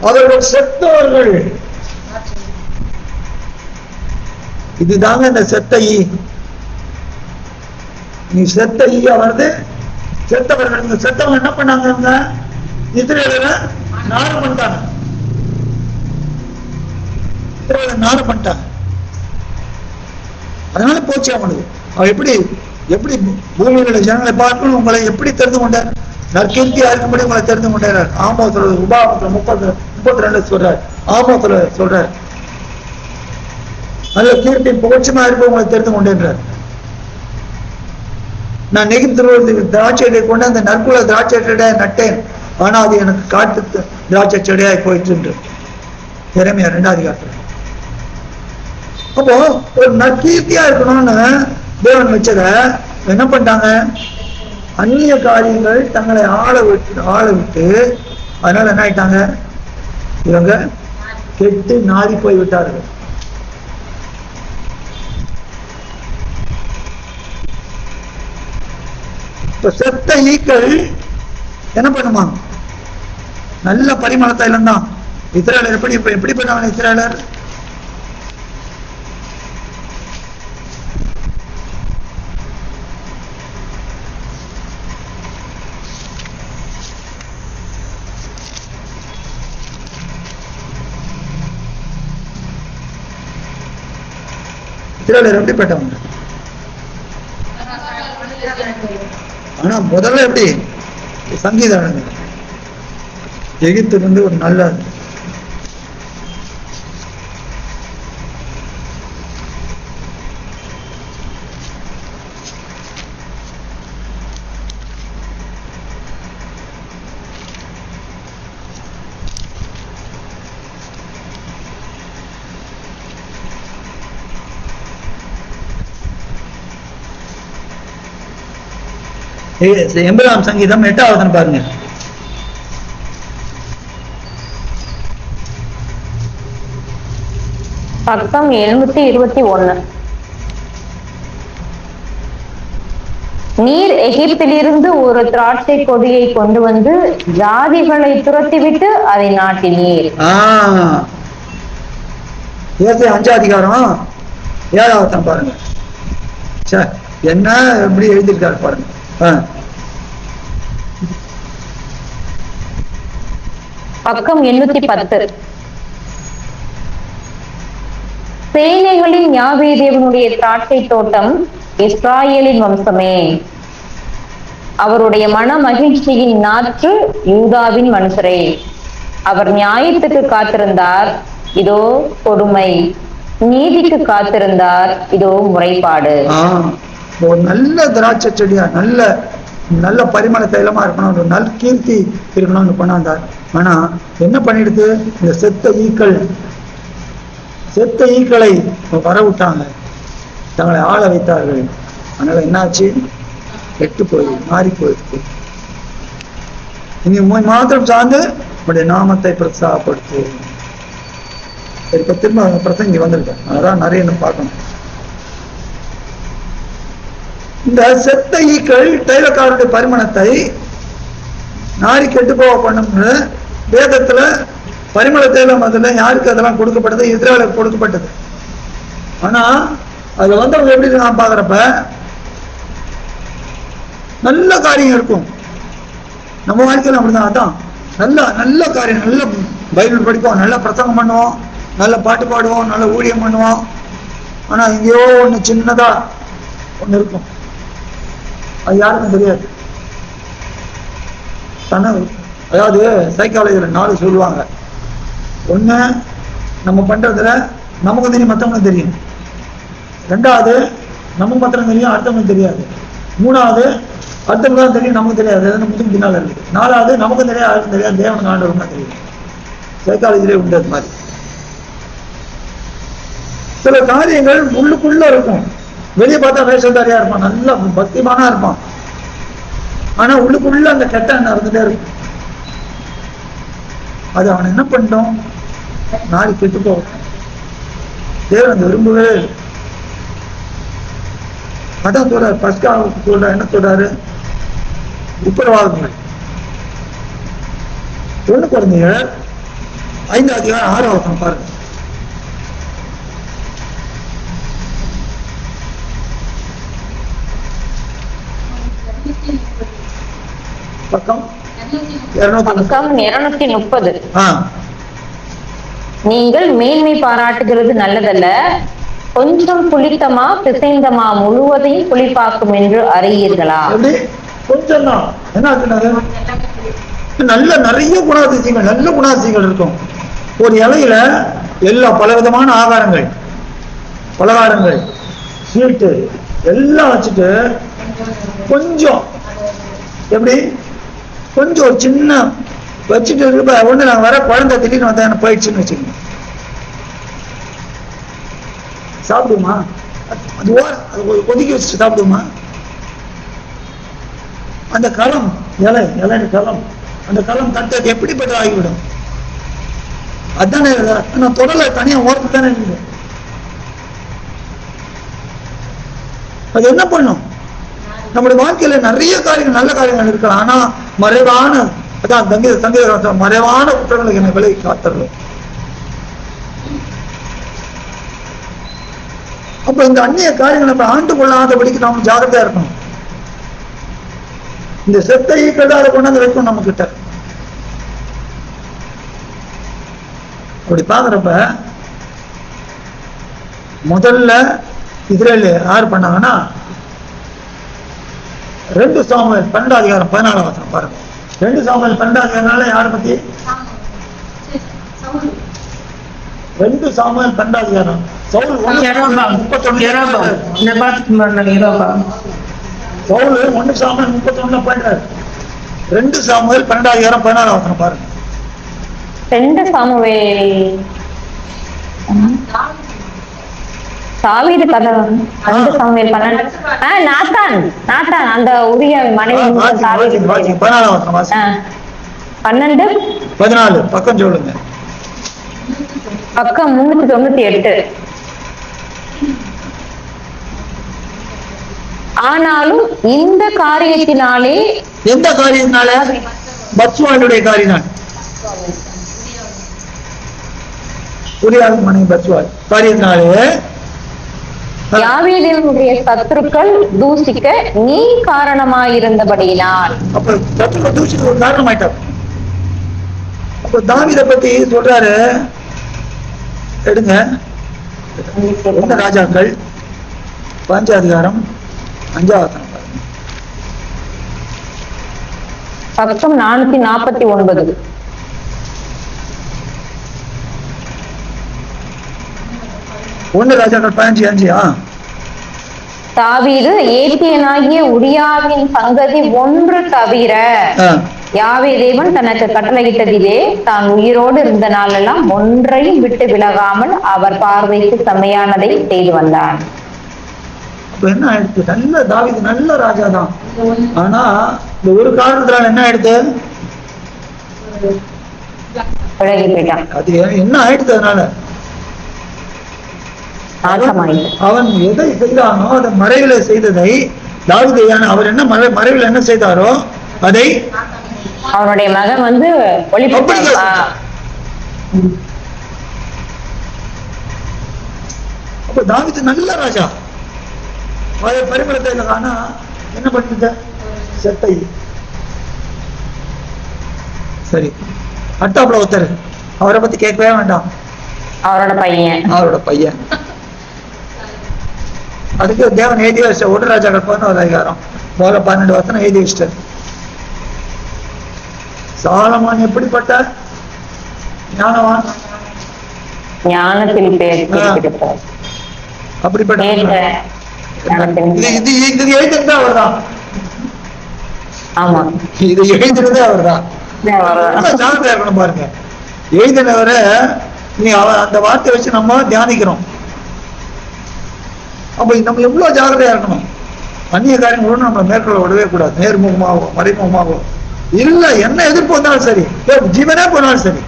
அவர்கள் செத்தவர்கள். இதுதாங்க இந்த செத்த ஈ. நீ செத்த ஈயா வருது. செத்தவர்கள், இந்த செத்தவங்க என்ன பண்ணாங்க? இஸ்ரவேலை நாடு பண்ணிட்டாங்க. அதனால போச்சு அவனுக்கு. அவன் எப்படி பூமியில ஜனங்களை பார்க்கணும், உங்களை எப்படி தெரிந்து கொண்டார்? நற்கீர்த்தியா இருக்கும்படி உங்களை தெரிந்து கொண்டார். ஆமோஸ்ல உபாகமத்துல 32 சொல்றாரு. ஆமோஸ்ல சொல்றாரு, நல்ல கீர்த்தி புகழ்ச்சிமா இருப்ப உங்களை தெரிந்து கொண்டேன்றார். நான் நெகிழ்ந்து திராட்சை செடியை கொண்டு அந்த நற்குல திராட்சை செடியை நட்டேன், ஆனா அது எனக்கு காட்டு திராட்சை செடியாய் போயிட்டு. எரேமியா 2ஆம் அதிகாரத்துல. அப்போ ஒரு நற்கீர்த்தியா இருக்கணும்னு தேவன் வச்சத என்ன பண்ணிட்டாங்க? அந்நிய காரியங்கள் தங்களை ஆள விட்டு அதனால என்ன ஆயிட்டாங்க? இவங்க கெட்டு நாடி போய் விட்டார்கள். இப்ப செத்த ஈக்கள் என்ன பண்ணுமா? நல்ல பரிமள தைலம் தான். இஸ்ரவேலர் எப்படி பண்ணாங்க? இஸ்ரவேலர் எப்படிப்பட்டவங்க? ஆனா முதல்ல எப்படி சங்கீதம் எகிப்துல இருந்து ஒரு நல்ல 80ஆம் சங்கீதம் 8வது வசனம் பாருங்க. பக்கம் 721. நீர் எகிப்திலிருந்து ஒரு திராட்சை கொடியை கொண்டு வந்து ஜாதிகளை துரத்திவிட்டு அதை நாட்டினீர். ஏசாயா 5 அதிகாரம் 7வது வசனம் பாருங்க. என்ன எப்படி எழுதியிருக்காரு பாருங்க. பக்கம் 810. சேனைகளின் யாவே தேவனுடைய திராட்சை தோட்டம் இஸ்ராயேலின் வம்சமே, அவருடைய மன மகிழ்ச்சியின் நாற்று யூதாவின் மனுஷரே. அவர் நியாயத்துக்கு காத்திருந்தார், இதோ கொடுமை, நீதிக்கு காத்திருந்தார், இதோ முறைப்பாடு. ஒரு நல்ல திராட்சை செடியா நல்ல நல்ல பரிமள தைலமா இருக்கணும், ஒரு நல்ல கீர்த்தி இருக்கணும்னு பண்ணாந்தார். ஆனா என்ன பண்ணிடுது, இந்த செத்த ஈக்களை வர விட்டாங்க, தங்களை ஆள வைத்தார்கள். அதனால என்னாச்சு, கெட்டு போய் மாறி போயிடுச்சு. இனி மாத்திரம் சார்ந்து உடைய நாமத்தை பிரசாப்படுத்து. இப்ப திரும்ப பிரசங்கி வந்திருக்கேன், அதான் நிறைய பார்க்கணும். இந்த செத்த ஈக்கள் தைலக்காரருடைய பரிமளத்தை நாரி கெட்டு போக பண்ணும்னு வேதத்துல பரிமள தைலம் அதுல யாருக்கு அதெல்லாம் கொடுக்கப்பட்டது, இஸ்ரவேலுக்கு கொடுக்கப்பட்டது. ஆனா அதுல வந்தவங்க எப்படி நான் பாக்குறப்ப நல்ல காரியம் இருக்கும். நம்ம வாழ்க்கையில அப்படிதான். அதான் நல்ல நல்ல காரியம், நல்ல பைபிள் படிப்போம், நல்ல பிரசங்கம் பண்ணுவோம், நல்ல பாட்டு பாடுவோம், நல்ல ஊழியம் பண்ணுவோம். ஆனா எங்கேயோ ஒண்ணு சின்னதா ஒண்ணு இருக்கும், அது யாருக்கும் தெரியாது. அதாவது சைக்காலஜில 4 சொல்லுவாங்க. ஒண்ணு, நம்ம பண்றதுல நமக்கு தெரியும், மற்றவங்களுக்கு தெரியும். 2வது, நமக்கு மாத்திரம் தெரியும், அடுத்தவங்களுக்கு தெரியாது. 3வது, அடுத்தவங்க தான் தெரியும், நமக்கு தெரியாது, முதுகு பின்னால இருக்குது. 4வது, நமக்கும் தெரியாது, யாருக்கும் தெரியாது, தேவனுக்கு ஆண்டவருக்கு தான் தெரியும். சைக்காலஜிலே உண்டு அது மாதிரி. சில காரியங்கள் உள்ளுக்குள்ள இருக்கும், வெளியே பார்த்தா வேஷதாரியா இருப்பான், நல்ல பக்திமானா இருப்பான். ஆனா உள்ளுக்குள்ள அந்த கெட்ட நடந்துட்டே இருக்கும். அது அவன் என்ன பண்ணிட்டோம், நாரி கெட்டு போகும். தேவன் விரும்பவே இல்லை. அதான் சொல்றாரு, பஸ்காவுக்கு சொல்ற என்ன சொல்றாரு, உத்தரவாதங்கள். 1 குழந்தைகள் 5வது அதிகாரம் 6வது வசனம் பாருங்க. பக்கம் 230. நீங்கள் மேன்மை பாராட்டுகிறது நல்லதல்ல, கொஞ்சம் புளித்தமா பிசைந்தமா முழுவதையும் புளிப்பாக்கும் என்று அறியீர்களா? கொஞ்சம் தான் என்ன, நல்ல நிறைய குணாதிசயங்கள், நல்ல குணாதிசயங்கள் இருக்கும். ஒரு இலையில எல்லா பலவிதமான ஆகாரங்கள், பலகாரங்கள், ஸ்வீட்டு எல்லாம் வச்சுட்டு கொஞ்சம் எப்படி கொஞ்சம் ஒரு சின்ன வச்சுட்டு இருப்ப ஒண்ணு நாங்க வர குழந்தை திடீர்னு வந்தா போயிடுச்சுன்னு வச்சுக்கோங்க, சாப்பிடுமா? அது ஒதுக்கி வச்சுட்டு சாப்பிடுமா? அந்த களம் இலை களம், அந்த களம் தட்டது எப்படிப்பட்ட ஆகிவிடும். அதுதானே நான் தொடலை தனியா ஓரத்து தானே இருக்குது. அது என்ன பண்ணும், நம்முடைய வாழ்க்கையில நிறைய காரியங்கள் நல்ல காரியங்கள் இருக்கலாம். ஆனா மறைவான, அதான் தங்க மறைவான குற்றங்களுக்கு என்னை விலை காத்தர்கள். அப்ப இந்த அந்நிய காரியங்களை நம்ம ஆண்டு கொள்ளாதபடிக்கு நாம ஜாகிரதையா இருக்கணும். இந்த செத்த ஈக்கள் அதை கொண்டாந்து வைக்கும் நம்ம கிட்ட. அப்படி பாக்குறப்ப முதல்ல இஸ்ரேல் யார் பண்ணாங்கன்னா 2 சாமுவேல் 12வது அதிகாரம் 14வது வசனம் பாருங்க. 2 சாமுவேல் 12வது அதிகாரம் யாரை பத்தி? 2 சாமுவேல் 12வது அதிகாரம் சவுல் 1 சாமுவேல் 31 பண்றாரு. 2 சாமுவேல் 12வது அதிகாரம் 14வது வசனம் பாருங்க. 2 சாமுவேல் தாவீது கதை 2 சாமுவேல் 12. நாத்தான் அந்த உரிய மனைவி தாவீது. 12 14 பக்கம் சொல்லுங்க. பக்கம் 398. ஆனாலும் இந்த காரியத்தினாலே, எந்த காரியத்தினால? பத்சுவாளுடைய காரியம். உரியாவின் மனைவி பத்சுவாள் காரியத்தினாலே யாவீதினுடைய சத்துருக்கள் தூசிக்க நீ காரணமாயிருந்தபடியினால். அப்ப சத்துருக்கள் தூசிக்க ஒரு காரணமாயிட்டார். அப்ப தாவீதை பத்தி சொல்றாரு, எடுங்க ராஜாக்கள் 5 அதிகாரம் 5 பக்கம் 449. ராஜாக்கள் 15:5. தாவீது ஏத்தியனாகிய உரியாவின் சங்கதி ஒன்று தவிர யாவே தேவன் தனக்கு கட்டளையிட்டதிலே தான் உயிரோடு இருந்த நாளெல்லாம் ஒன்றையும் விட்டு விலகாமல் அவர் பார்வைக்கு செம்மையானதை செய்து வந்தான். என்ன ஆயிடுச்சு? நல்ல தாவீது நல்ல ராஜா தான். ஆனா இந்த ஒரு காரணத்தினால என்ன ஆயிடுது? விலகி போயிட்டான். அது என்ன ஆயிடுச்சு? அதனால அவன் எதை செய்தானோ அதை மறைவில செய்ததை தாவீது, அவர் என்ன மறைவில் என்ன செய்தாரோ அதை அவனுடைய மகன் அப்ப தாவீது நல்ல ராஜா. பரிமளத்தை ஆனா என்ன பண்ணிட்ட? செத்தை. சரி, அட்டாப்ல ஒருத்தர், அவரை பத்தி கேட்கவே வேண்டாம். அவரோட பையன் அதுக்கு தேவன் எழுதி வச்ச 1 ராஜாக்கள் 11 அதிகாரம் 12 வசனம் எழுதி வச்சிட்டார். சாலமோன் எப்படிப்பட்ட ஞானவான், ஞானத்தில் அப்படிப்பட்ட இது எழுதுனது அவர்தான். ஆமா, இது எழுதுனதே அவர்தான். ஜாகிரதையா இருக்கணும் பாருங்க. எழுதினவரை நீ அந்த வார்த்தையை வச்சு நம்ம தியானிக்கிறோம். அப்ப நம்ம எவ்வளவு ஜாகிரதையா இருக்கணும். அந்நிய காரியங்களோடு நம்ம மேற்கொள்ள விடவே கூடாது. நேர்முகமாகும் மறைமுகமாகும் இல்ல, என்ன எதிர்ப்பு வந்தாலும் சரி, ஜீவனே போனாலும் சரி.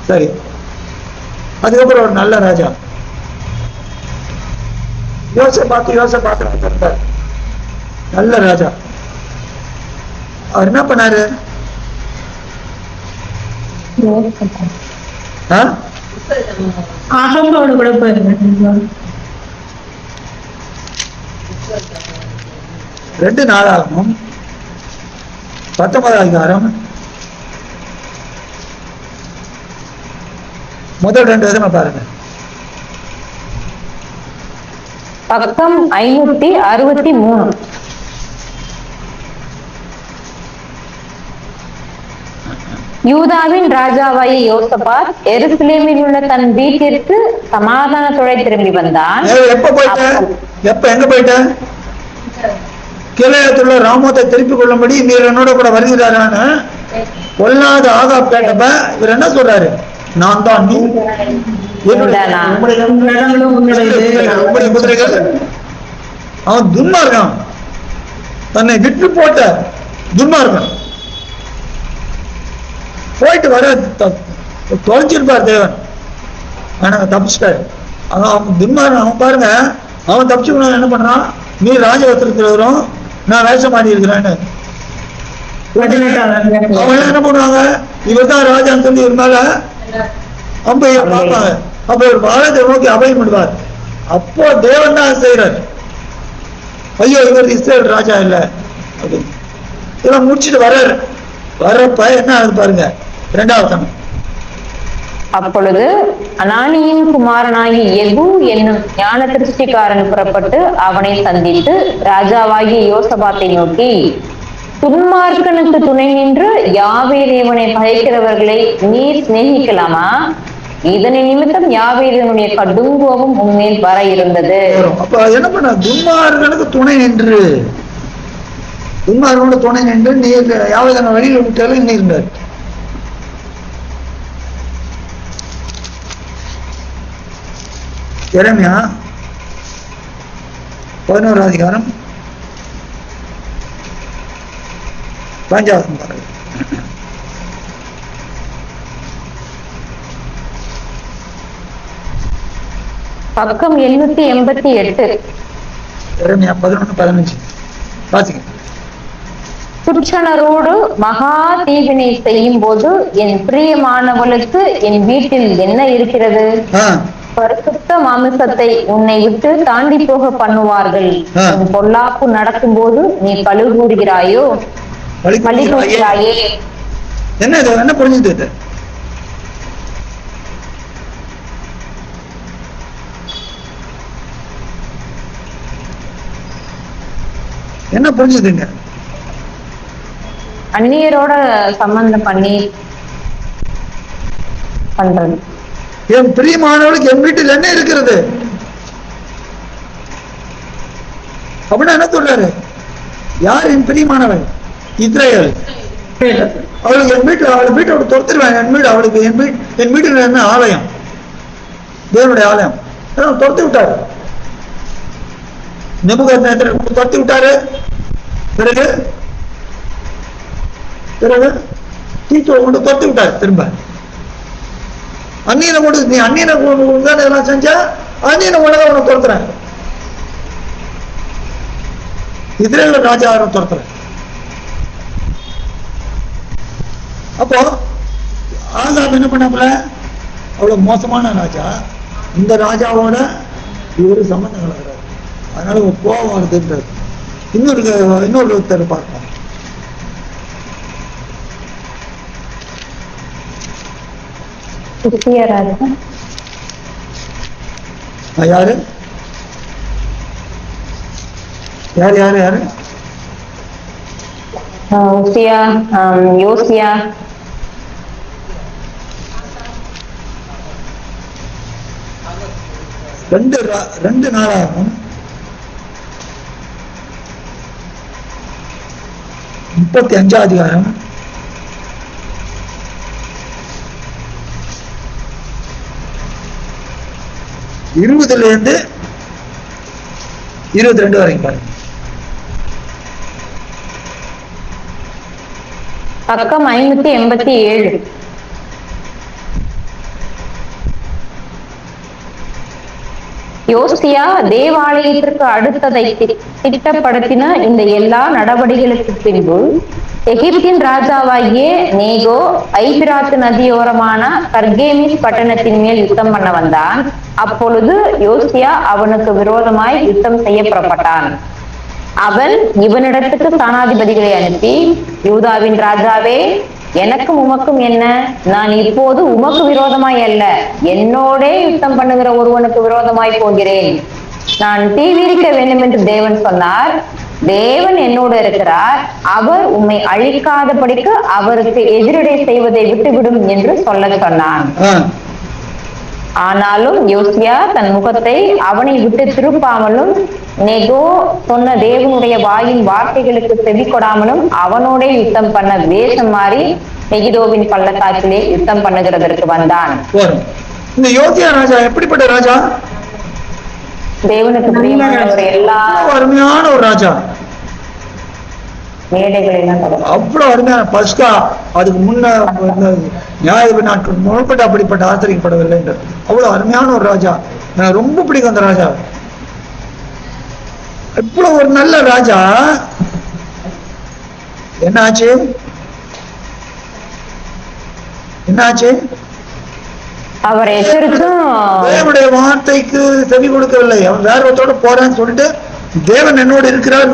சரி, அதுக்கப்புறம் ஒரு நல்ல ராஜா யோசபாத்து நல்ல ராஜா. அவர் என்ன பண்ணாரு? அகம்போடு கூட போயிருந்தேன். 2 நாளாகவும் 19 அதிகாரம் முதல் 2 வசனம் பாருங்க. பக்கம் 563. யூதாவின் ராஜாவாகிய யோசபாத் எருசலேமில் உள்ள தன் வீட்டிற்கு சமாதானத்தோட திரும்பி வந்தான். எப்ப எங்க போயிட்ட? கிளையத்துல ராமோத்தை திருப்பிக் கொள்ளும்படி நீர் என்னோட கூட வருகிறாரான்னு பொல்லாத ஆகாப் கேட்டப்ப இவர் என்ன சொல்றாரு? நான் தான் நீ, குதிரைகள். அவன் துன்மார்கன், தன்னை விட்டு போட்ட துன்மார்கன். போயிட்டு வர தொலைச்சிருப்பார் தேவன், ஆனா தப்பிச்சிட்டாரு. அவன் துன்மார்கன். அவன் பாருங்க, அவன் தப்பிச்சுக்கணும் என்ன பண்றான்? நீ ராஜவஸ்திரத்தில் வரும், நான் வேஷம் மாறி இருக்கிறேன்னு. அவங்க என்ன பண்ணுவாங்க? இவர் தான் ராஜான்னு சொல்லி இவர் மேல அம்பைய பார்ப்பாங்க. அப்ப ஒரு வாழத்தை நோக்கி அபயம் விடுவார். அப்போ தேவன் தான் செய்யறார். ஐயோ, இவர் இஸ்ரேல் ராஜா இல்ல அப்படின்னு இதெல்லாம் முடிச்சுட்டு வர்றப்ப என்ன ஆகுது பாருங்க. 2வது வசனம். அப்பொழுது அனானியின் குமாரனாகி யெகூ என்னும் ஞான திருஷ்டிக்காரன் புறப்பட்டு அவனை சந்தித்து ராஜாவாகிய யோசபாத்தை நோக்கி, துன்மார்க்கனுக்கு துணை நின்று யாவே தேவனை பகைக்கிறவர்களை நீர் சிநேகிக்கலாமா? இதனை நிமித்தம் யாவே தேவனுடைய கடும் கோபம் உன்மேல் வர இருந்தது. அப்ப என்ன பண்ண? துன்மார்க்கனுக்கு துணை நின்று, துன்மார்க்கனோட துணை நின்று நீர் யாவே வழியில் விட்டாலும் இருந்தார். எரேமியா 11 அதிகாரம் 5வது பாருங்க. பக்கம் 888. எரேமியா 11:15 வாசிங்க. குற்றனரோடு மகா தீவினை செய்யும் போது என் பிரியமானவளுக்கு என் வீட்டில் என்ன இருக்கிறது? பரிசுத்த மாமிசத்தை உன்னை விட்டு தாண்டி போக பண்ணுவார்கள். உன் பொல்லாப்பு நடக்கும் போது நீ பழி கூறுகிறாயோ? பழி கூறுகிறாயே. என்ன இது? என்ன புரிஞ்சுது? என்ன புரிஞ்சுதுங்க? அந்நியரோட சம்பந்தம் பண்ணி பண்றது. என் பிரியமானவளுக்கு என் வீட்டில் என்ன இருக்கிறது அப்படின்னா என்ன சொல்றாரு? யார் என் பிரியமானவள்? இஸ்ரேல். அவளுக்கு என் வீட்டுல, அவளுக்கு வீட்டை அவளுக்கு துரத்துருவேன். என் வீடு அவளுக்கு, என் வீட்டுல என்ன ஆலயம், தேவனுடைய ஆலயம். துரத்து விட்டாரு. நெபுகத்நேசரை துரத்தி விட்டாரு. பிறகு தீத்துவை கொண்டு துரத்தி விட்டாரு. திரும்ப அந்நியனை கொண்டு, நீ அந்நியனை கொண்டு எல்லாம் செஞ்சா அந்நியனை கொண்டுதான் உனக்கு துரத்துறேன். இஸ்ரேல் ராஜா துரத்துறேன். அப்போ ஆகாப் என்ன பண்ணாப்புல? அவ்வளவு மோசமான ராஜா. இந்த ராஜாவோட இவரு சம்பந்தம் கலக்கிறார். அதனால கோபம் வருதுன்றார். இன்னொரு பார்ப்போம். யாரு யாரு யாரு யாரு? யோசியா. ரெண்டு நாளாகும் 35 அதிகாரம் 20 22 வரைக்கும் பாருங்க. பக்கம் 587. யோசியா தேவாலயத்திற்கு அடுத்ததை திட்டப்படுத்தின இந்த எல்லா நடவடிக்கைகளுக்கு பின்பு எகிப்தின் ராஜாவாகிய நேகோ ஐபிராத்து நதியோரமான கர்கேமிஸ் பட்டணத்தின் மேல் யுத்தம் பண்ண வந்தான். அப்பொழுது யோசியா அவனுக்கு விரோதமாய் யுத்தம் செய்ய புறப்பட்டான். அவன் இவனிடத்துக்கு ஸ்தானாதிபதிகளை அனுப்பி, யூதாவின் ராஜாவே, எனக்கும் உமக்கும் என்ன? நான் இப்போது உமக்கு விரோதமாய் அல்ல, என்னோடே யுத்தம் பண்ணுகிற ஒருவனுக்கு விரோதமாய் போகிறேன். நான் தீவிரிக்க வேண்டும் என்று தேவன் சொன்னார். தேவன் என்னோடு இருக்கிறார். அவர் உம்மை அழிக்காதபடிக்கு அவருக்கு எதிரடை செய்வதை விட்டுவிடும் என்று சொல்ல சொன்னான். ஆனாலும் யோசியா தன் முகத்தை அவனை விட்டு திருப்பாமலும் நெகோ சொன்ன தேவனுடைய வாயின் வார்த்தைகளுக்கு செவி கொடாமலும் அவனோட யுத்தம் பண்ண வேஷம் மாறி மெகிதோவின் பள்ளத்தாக்கிலே யுத்தம் பண்ணுகிறதற்கு வந்தான். இந்த யோசியா ராஜா எப்படிப்பட்ட ராஜா? தேவனுக்கு பிரியமானவர். எல்லா அருமையான ஒரு ராஜா. அவ்வளவு அருமையான பஸ்கா. அதுக்கு முன்ன நியாய நாட்கள் முழுப்பட்டு அப்படிப்பட்ட ஆச்சரியப்படவில்லை என்றது. அவ்வளவு அருமையான ஒரு ராஜா. எனக்கு ரொம்ப பிடிக்கும் அந்த ராஜா. இவ்வளவு ஒரு நல்ல ராஜா என்னாச்சு? அவர் எச்சரித்தும் தேவனுடைய வார்த்தைக்கு செவி கொடுக்கவில்லை. அவன் வேற ஒருத்தோட போறான்னு சொல்லிட்டு தேவன் என்னோடு இருக்கிறார்.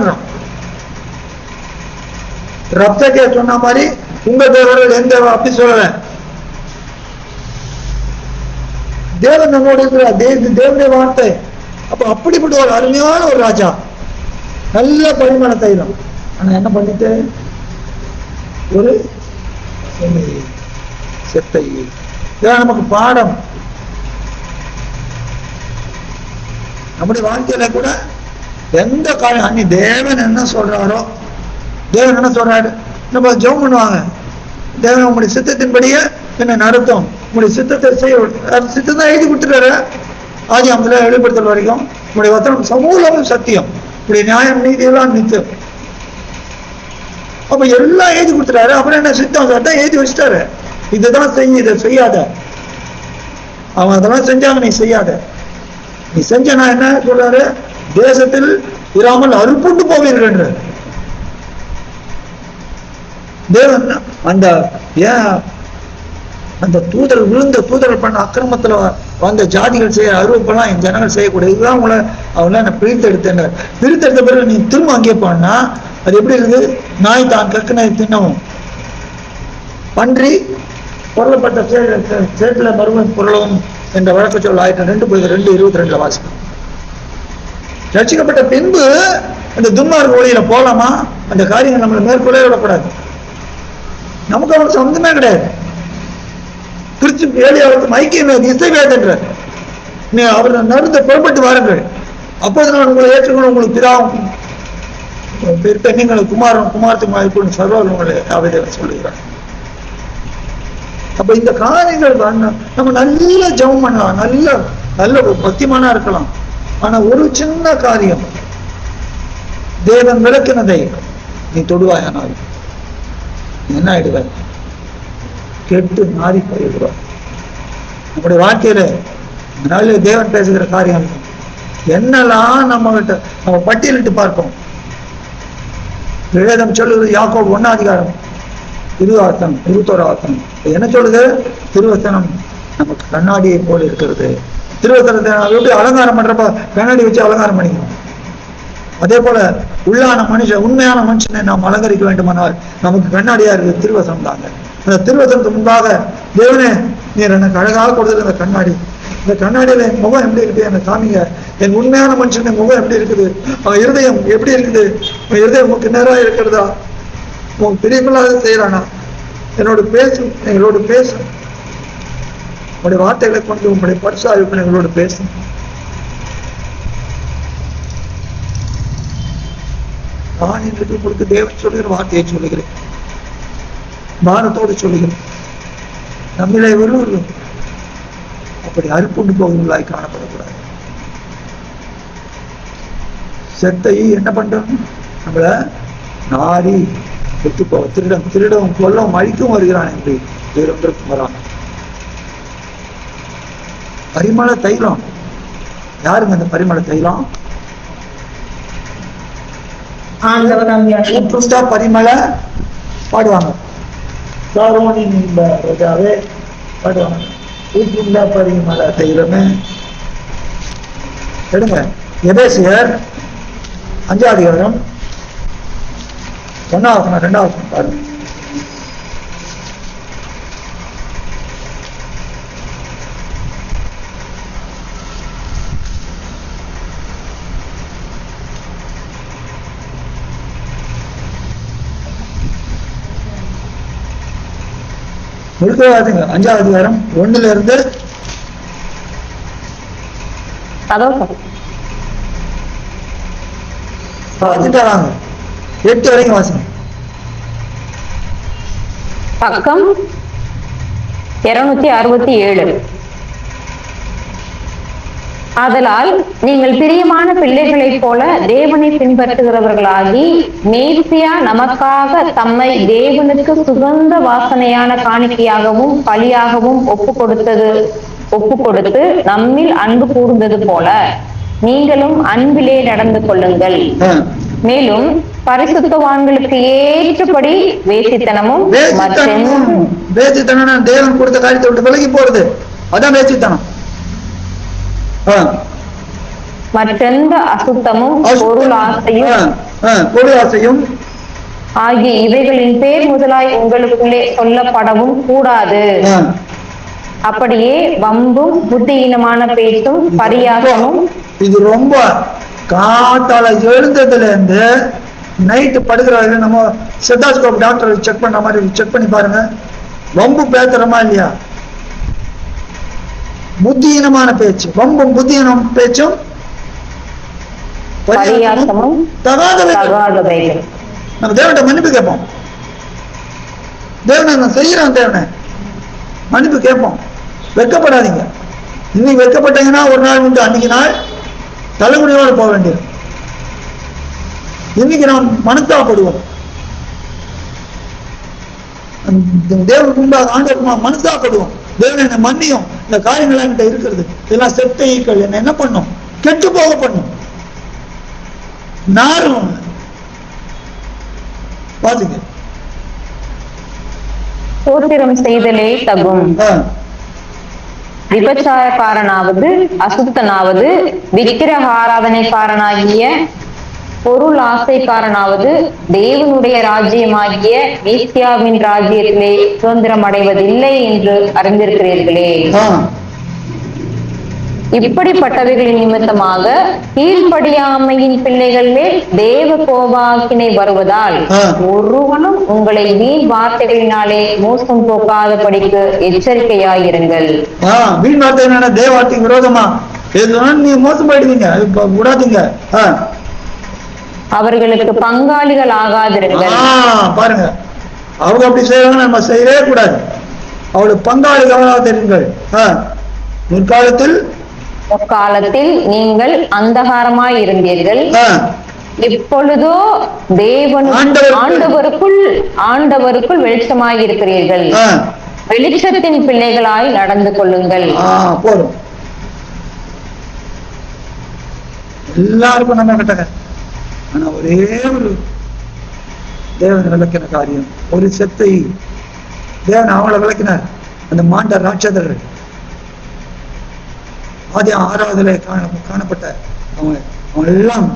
ரப்தகே சொன்ன மாதிரி உங்க தேவர்கள் எந்த அப்படி சொல்லல. தேவன் நம்மோடு இருக்கிறார். தேவனுடைய வார்த்தை. அப்ப அப்படிப்பட்ட ஒரு அருமையான ஒரு ராஜா, நல்ல பரிமாண தைலம். ஆனா என்ன பண்ணிட்டு ஒரு செத்தை. நமக்கு பாடம். நம்முடைய வாழ்க்கையில கூட எந்த காலம் அன்னி தேவன் என்ன சொல்றாரோ, தேவன் என்ன சொல்றாரு, நம்ம ஜெபம் பண்ணுவாங்க. தேவன் உங்களுடைய சித்தத்தின்படியே என்ன நடத்தும், உங்களுடைய சித்தத்தை செய்ய. சித்தம் தான் எழுதி கொடுத்துட்டாரு. ஆதி அம்பல வெளிப்படுத்தல் வரைக்கும் உங்களுடைய வசனம் சமூலமும் சத்தியம், உங்களுடைய நியாயம் நீதியெல்லாம் நித்தியம். அப்ப எல்லாம் எழுதி கொடுத்துட்டாரு. அப்புறம் என்ன சித்தம் தான் எழுதி வச்சுட்டாரு, இதுதான் செய்ய, இதை செய்யாத. அவன் அதெல்லாம் செஞ்சாங்க, நீ செய்யாத. நீ செஞ்ச நான் என்ன சொல்றாரு, தேசத்தில் இராமல் அறுப்புண்டு போவீர்கள் என்று. தேவன் அந்த ஏன் அந்த தூதர் விழுந்த தூதர்கள் பண்ண அக்கிரமத்துல வந்த ஜாதிகள் செய்ய அருவப்பெல்லாம் என் ஜனங்கள் செய்யக்கூடாது, இதுதான் உங்களை அவங்கள நான் பிரித்தெடுத்தேன். பிரித்தெடுத்த பிறகு நீ திரும்ப அங்கே போனா அது எப்படி இருக்குது, நாய் தான் கற்கனை தின்னவும், பன்றி பொருளப்பட்ட சேட்டுல மருமன் பொருளவும் என்ற வழக்க சொல் 2:22 வாசிக்கும். ரட்சிக்கப்பட்ட பின்பு அந்த துன்மார்க்க ஒளியில போலாமா? அந்த காரியங்கள் நம்மளை மேற்கொள்ளவே விடக்கூடாது. நமக்கு அவனுக்கு சம்மந்தமே கிடையாது. கிறிஸ்து ஏழையாவுக்கு ஐக்கியமே இசை வேதன்றார். நீ அவர் நடந்த புறப்பட்டு வாருங்கள், அப்போது நான் உங்களை ஏற்றுக்கொண்டு உங்களுக்கு பிதாவும் பெண்ணுங்களை குமாரன் குமாரத்துக்கு சர்வர் உங்களை அவைதேவன் சொல்லுகிறார். அப்ப இந்த காரியங்கள் நம்ம நல்ல ஜெபம் பண்ணலாம், நல்ல பக்திமானா இருக்கலாம். ஆனா ஒரு சின்ன காரியம், தேவன் விளக்கினதை நீ தொடுவாயானால் என்ன ஆயிடுவார், கெட்டு மாறி போயிடுவார். நம்முடைய வாழ்க்கையில அதனால தேவன் பேசுகிற காரியம் என்னெல்லாம் நம்ம பட்டியலிட்டு பார்ப்போம். வேதம் சொல்லுவது யாக்கோபு 1 21 என்ன சொல்லுது, திருவசனம் நமக்கு கண்ணாடியை போல இருக்கிறது. திருவசனத்தை எப்படி அலங்காரம் பண்றப்ப கண்ணாடி வச்சு அலங்காரம் பண்ணிக்கணும், அதே போல உள்ளான மனுஷன், உண்மையான மனுஷனை நாம் அலங்கரிக்க வேண்டுமானால் நமக்கு கண்ணாடியா இருக்குது திருவசனம் தாங்க. அந்த திருவசனத்துக்கு முன்பாக தேவனே நீர் எனக்கு அழகாக கொடுத்தது அந்த கண்ணாடி, இந்த கண்ணாடியில என் முகம் எப்படி இருக்குது எனக்கு காமிங்க, என் உண்மையான மனுஷன் முகம் எப்படி இருக்குது, அவன் இருதயம் எப்படி இருக்குது, அவன் இருதயம் உங்களுக்கு நேராக இருக்கிறதா, உங்க பிரியமில்லாத செய்யறானா, என்னோட பேசும், எங்களோடு பேசும், உங்களுடைய வார்த்தைகளை கொண்டு உங்களுடைய பரிசாய்ப்பு எங்களோடு பேசும். நான் இன்றைக்கு உங்களுக்கு தேவன் சொல்லுகிற வார்த்தையை சொல்லுகிறேன், பாரத்தோடு சொல்லுகிறேன். நம்மளே வெறும் அப்படி அறுப்புண்டு போகிறவர்களாய் காணப்படக்கூடாது. செத்தை என்ன பண்றோம், நம்மள நாரி விட்டு போக, திருடம் கொல்லம் அழிக்கும் வருகிறான் என்று வேறொன்றுக்கும் வரான். பரிமள தைலம், யாருங்க அந்த பரிமள தைலம்? பரிமள பாடுவாங்க, சாரோனின் ரோஜாவே பாடுவாங்க, ஊற்றுள்ள பரிமள தைலமே. எடுங்க எபேசியர் 5 1 2 பாருங்க. முழுக்கவாதுங்க 5 1 வாங்க 8 வரைக்கும் வாசிங்க. பக்கம் 267. ஆதலால் நீங்கள் பிரியமான பிள்ளைகளைப் போல தேவனை பின்பற்றுகிறவர்களாகி, மேசியா நமக்காக தம்மை தேவனுக்கு சுகந்த வாசனையான காணிக்கையாகவும் பலியாகவும் ஒப்பு கொடுத்து நம்மில் அன்பு கூர்ந்தது போல நீங்களும் அன்பிலே நடந்து கொள்ளுங்கள். மேலும் பரிசுத்தவான்களுக்கு ஏற்றபடி வேசித்தனமும் தேவன் கொடுத்த காரியத்தை விட்டு விலகி போறது, அதான் வேசித்தனம். மற்றெந்த அசுத்தமும் பொருள் ஆசையும் ஆகிய இவைகளின் பேர் முதலாய் உங்களுக்குள்ளே சொல்லப்படவும் கூடாது. அப்படியே வம்பும் புத்தியீனமான பேச்சும் பரியாசமும். இது ரொம்ப காத்தால எழுந்ததுல இருந்து நைட்டு படுக்கிறாரு, நம்ம செத்தாஸ்கோப் டாக்டர் செக் பண்ண மாதிரி செக் பண்ணி பாருங்க, வம்பு பேசுறமா இல்லையா? புத்தியீனமான பேச்சு, வம்பும் புத்தியீனம் பேச்சும் தகாதவைகள். நம்ம தேவன்கிட்ட மன்னிப்பு கேட்போம், தேவனை நான் செய்யறேன், தேவனை மன்னிப்பு கேட்போம். வெட்கப்படாதீங்க, இன்னைக்கு வெட்கப்பட்டீங்கன்னா ஒரு நாள் உண்டு, அன்னைக்கு நாள் தலைமுடியோடு போக வேண்டியது. இன்னைக்கு நாம் மனத்தாப்படுவோம், தேவனுக்கு உண்டாக ஆண்டவருமா மனத்தாப்படுவோம். தேவன் என்னை மன்னியும், இந்த காரியங்கள் என்கிட்ட இருக்கிறது இதெல்லாம் செத்த ஈக்கள், என்ன பண்ணும், கெட்டு போக பண்ணும், நாரும். பாத்துங்க, சோத்திரம் செய்தலே தகும். விபச்சாரக்காரனாவது அசுத்தனாவது விக்கிரக ஆராதனைக்காரனாகிய பொருள் ஆசைக்காரனாவது தேவனுடைய ராஜ்யமாகிய வேசியாவின் ராஜ்யத்திலே சுதந்திரம் அடைவதில்லை என்று அறிந்திருக்கிறீர்களே. இப்படிப்பட்டவைகளின் நிமித்தமாக கீழ்ப்படியாமையின் பிள்ளைகளிலே தேவ கோபாக்கினை வருவதால் ஒருவனும் உங்களை வீண் வார்த்தைகளினாலே மோசம் போக்காதபடிக்கு எச்சரிக்கையாயிருங்கள். வீண் வார்த்தை தேவ வார்த்தைக்கு விரோதமா நீ மோசம் போயிடுவீங்க, விடாதீங்க. அவர்களுக்கு பங்காளிகள் ஆகாதிருங்கள். பாருங்க, அவங்க அப்படி செய்வாங்க, நம்ம செய்யவே கூடாது. அவளுக்கு பங்காளிகள் ஆகாதிருங்கள். முற்காலத்தில் நீங்கள் அந்தகாரமாய் இருந்தீர்கள், இப்பொழுதோ ஆண்டவருக்குள் வெளிச்சமாய் இருக்கிறீர்கள். வெளிச்சத்தின் பிள்ளைகளாய் நடந்து கொள்ளுங்கள். போதும், எல்லாருக்கும் நம்ம கிட்ட. ஆனா ஒரே ஒரு தேவன் விளக்கின காரியம், ஒரு செத்தை தேவன் அவளை விளக்கினார். அந்த மாண்ட ராட்சதர்கள் ஆதி 6வதுல காணப்பட்ட அவன் எல்லாம்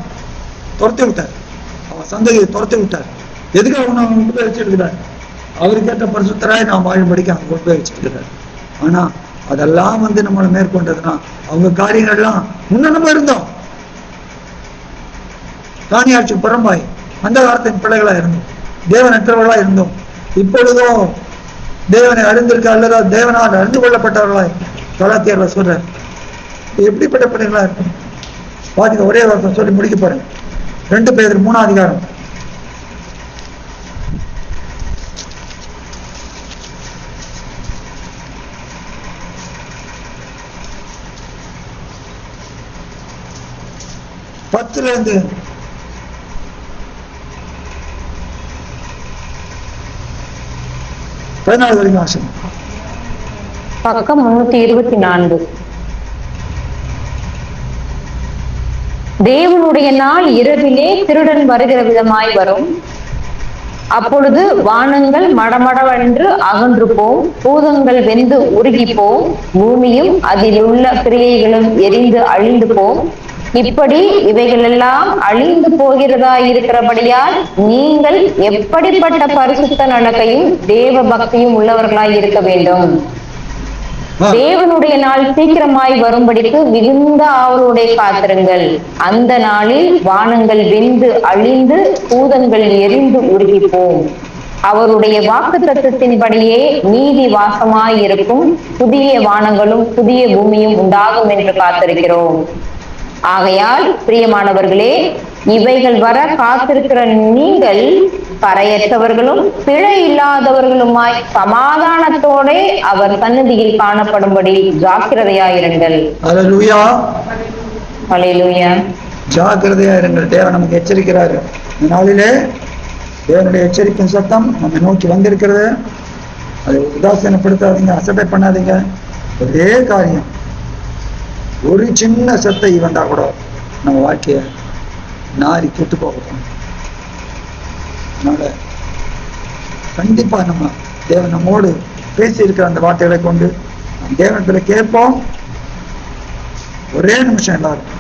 துரத்தி விட்டார், அவன் சந்ததியை துரத்தி விட்டார். எதுக்கு அவனை கொண்டு போய் வச்சிருக்கிறார்? அவருக்கேற்ற பரிசுத்தராய் நாம் வாழும்படிக்கு அவங்க கொண்டு போய் வச்சிருக்கிறார். ஆனா அதெல்லாம் நம்மளை மேற்கொண்டதுன்னா அவங்க காரியங்கள்லாம் முன்ன நம்ம இருந்தோம், தானியாட்சி புறம்பாய் அந்த காலத்தின் பிள்ளைகளா இருந்தோம், தேவனற்றவர்களா இருந்தோம். இப்பொழுதோ தேவனை அறிந்திருக்க அல்லதா தேவனால் அறிந்து கொள்ளப்பட்டவர்களாய் கலாத்தியர்ல சொல்றார். எப்படிப்பட்ட பிள்ளைகளா இருக்கும் பாத்தீங்க. ஒரே வார்த்தை சொல்லி முடிக்க பாருங்க. 2 பேதுரு 3ஆம் அதிகாரம் 10 14 வரைக்கும் ஆசை. பக்கம் 324. தேவனுடைய நாள் இரவிலே திருடன் வருகிற விதமாய் வரும். அப்பொழுது வானங்கள் மடமடவென்று அகன்று போம், பூதங்கள் வெந்து உருகி போம், பூமியும் அதில் உள்ள கிரியைகளும் எரிந்து அழிந்து போம். இப்படி இவைகளெல்லாம் அழிந்து போகிறதா இருக்கிறபடியால் நீங்கள் எப்படிப்பட்ட பரிசுத்த நடக்கையும் தேவ பக்தியும் உள்ளவர்களாய் இருக்க வேண்டும். தேவனுடைய நாள் சீக்கிரமாய் வரும்படிக்கு மிகுந்த ஆவலோட காத்திருங்கள். அந்த நாளில் வானங்கள் வெந்து அழிந்து பூதங்கள் எரிந்து உருகி போம். அவருடைய வாக்குத்தத்தத்தின்படியே நீதி வாசமாய் இருக்கும் புதிய வானங்களும் புதிய பூமியும் உண்டாகும் என்று காத்திருக்கிறோம். ஆகையால் பிரியமானவர்களே, இவைகள் வர காத்திருக்கிற நீங்கள் கரையற்றவர்களும் பிழை இல்லாதவர்களுமாய் சமாதானத்தோட அவர் சந்நிதியில் காணப்படும்படி ஜாக்கிரதையாயிருங்கள். அல்லேலூயா, அல்லேலூயா. ஜாக்கிரதையாயிருங்கள். தேவன் நமக்கு எச்சரிக்கிறாரு. இந்த நாளிலே தேவனுடைய எச்சரிக்கும் சத்தம் நம்ம நோக்கி வந்திருக்கிறது. அதை உதாசீனப்படுத்தாதீங்க, அசட்டை பண்ணாதீங்க. ஒரே காரியம், ஒரு சின்ன சத்தை வந்தா கூட நம்ம வாழ்க்கைய நாரி கெட்டு போகணும். அதனால கண்டிப்பா நம்ம தேவன் நம்மோடு பேசி இருக்கிற அந்த வார்த்தைகளை கொண்டு நம் தேவனத்துல கேட்போம். ஒரே நிமிஷம் எல்லாரும்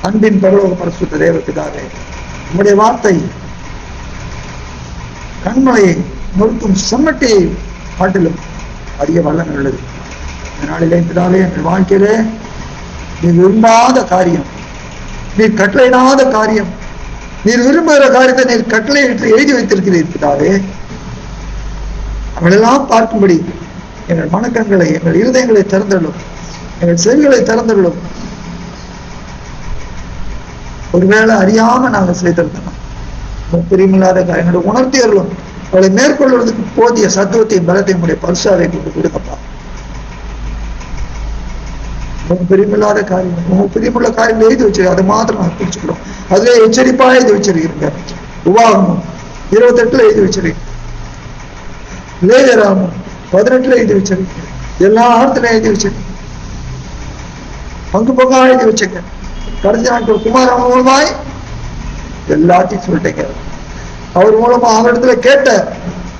அன்பின் பரலோக பரிசுத்த தேவத்துக்காக நம்முடைய வார்த்தை கண்மலையை நொறுக்கும் செம்மட்டியை காட்டிலும் அதிக வல்லமை உள்ளது. நாளிலே பிதாவே, என் வாழ்க்கையிலே நீ விரும்பாத காரியம், நீர் கட்டளையிடாத காரியம், நீர் விரும்புகிற காரியத்தை நீர் கட்டளையிட்டு எழுதி வைத்திருக்கிறீர் பிதாவே. அவளெல்லாம் பார்க்கும்படி எங்கள் மனக்கண்களை, எங்கள் இருதயங்களை திறந்துள்ளோம், எங்கள் செவிகளை திறந்துள்ளோம். ஒருவேளை அறியாம நாங்கள் செய்திருந்தோம், பிரியமில்லாத காரியங்களை உணர்த்தியர்களும் அவளை மேற்கொள்வதற்கு போதிய சத்துவத்தையும் பலத்தையும் உடைய பரிசாவை கொண்டு கொடுக்கப்பா. உமக்கு பிரியமில்லாத காரியம், உமக்கு பிரியமுள்ள காரியங்கள் எழுதி வச்சிருக்க, அதை மாத்திரம் நான் குறிச்சுக்கிறோம். அதுல எச்சரிப்பா எழுதி வச்சிருக்கீங்க. உபாகமம் 28 எழுதி வச்சிருக்கீங்க, லேவியராகமம் 18 எழுதி வச்சிருக்கீங்க, எல்லா இடத்துலயும் எழுதி வச்சிருக்கீங்க, பங்கு பங்கா எழுதி வச்சுங்க. கடைசி நாட்கள் குமாரன் மூலமாய் எல்லாத்தையும் சொல்லிட்டீங்க. அவர் மூலமா அவரிடத்துல கேட்ட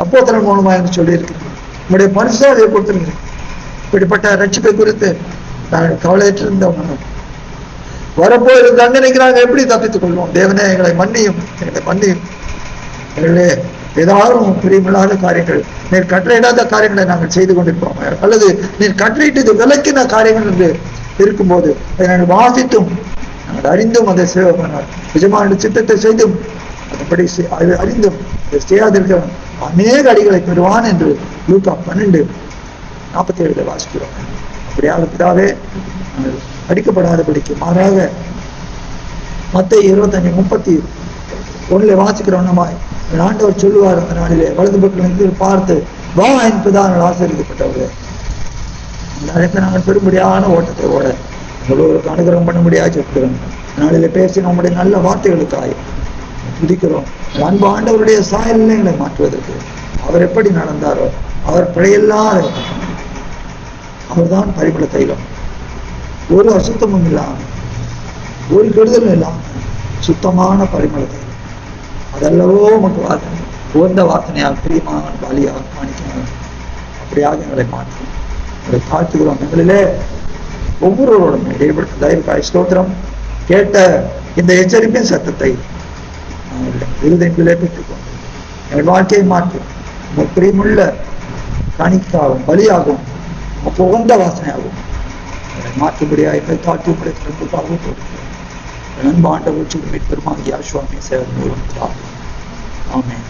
அப்போஸ்தலன் மூலமா என்று சொல்லி இருக்கிறேன். உங்களுடைய பரிசுத்தத்தை கொடுத்துருங்க. இப்படிப்பட்ட ரட்சிப்பை குறித்து நாங்கள் கவலையற்று இருந்தவங்க வரப்போது தண்டனைக்கு நாங்கள் எப்படி தப்பித்துக் கொள்வோம்? தேவனே எங்களை மன்னியும், எங்களை மன்னியும். எங்களே ஏதாவது பிரியமில்லாத காரியங்கள், நீர் கட்டளையிடாத காரியங்களை நாங்கள் செய்து கொண்டிருப்போம், அல்லது நீர் கட்டளையிட்டு விலக்கின காரியங்கள் என்று இருக்கும்போது அதை நாங்கள் வாசித்தும் நாங்கள் அறிந்தும் அதை நிஜமான சித்தத்தை செய்தும் அதன்படி அறிந்தும் அதை செய்யாதிருக்கிறோம் அநேக அடிகளை பெறுவான் என்று லூக்கா 12:47 வாசிக்கிறோம். அப்படியாக பிதாவே நாங்கள் அடிக்கப்படாதபடிக்கு மாறாக மத்தேயு 25:31 வாசிக்கிறோம். நம்ம ஆண்டவர் சொல்லுவார், அந்த நாளிலே வலது பக்கம் பார்த்து வா என்பதான் ஆசீர்வதிக்கப்பட்டவர்களே, அந்த அழைப்பை நாங்கள் பெரும்படியான ஓட்டத்தை ஓட உங்களுக்கு அனுகிரகம் பண்ண முடியாது இருக்கிறோம். நாளிலே பேசி நம்முடைய நல்ல வார்த்தைகளுக்காய் துதிக்கிறோம். அன்பு ஆண்டவருடைய சாயலில் எங்களை மாற்றுவதற்கு அவர் எப்படி நடந்தாரோ, அவர் பிழையில்லாத, அவர்தான் பரிமள தைலம், ஒரு அசுத்தமும் இல்லாமல் ஒரு கெடுதலும் இல்லாமல் சுத்தமான பரிமள தைலம். அதல்லவோ உமக்கு வாசனை, உயர்ந்த வாசனையாக பிரியமான பாலியாக காணிக்கிறாங்க. அப்படியாக எங்களை மாற்றும் எங்களை தாழ்த்துகிறோம். எங்களிலே ஒவ்வொருவரோடும் தயவுக்காய் ஸ்தோத்திரம். கேட்ட இந்த எச்சரிப்பின் சத்தத்தை இருதயத்திலே பெற்றுக்கொண்டு எங்கள் வாழ்க்கையை மாற்றும். உங்கள் பிரியமுள்ள காணிக்காகவும் பலியாகவும் உங்கள் உகந்த வாசனையாகவும் எங்களை மாற்றும்படியாக எங்களை தாழ்த்தி உங்களை திறந்துக்காகவும் கொடுக்கிறோம். நண்பு ஆண்டவர் சுடுமை பெருமாகிய ஆசுவாமி சேவை மூலம் ஆமென்.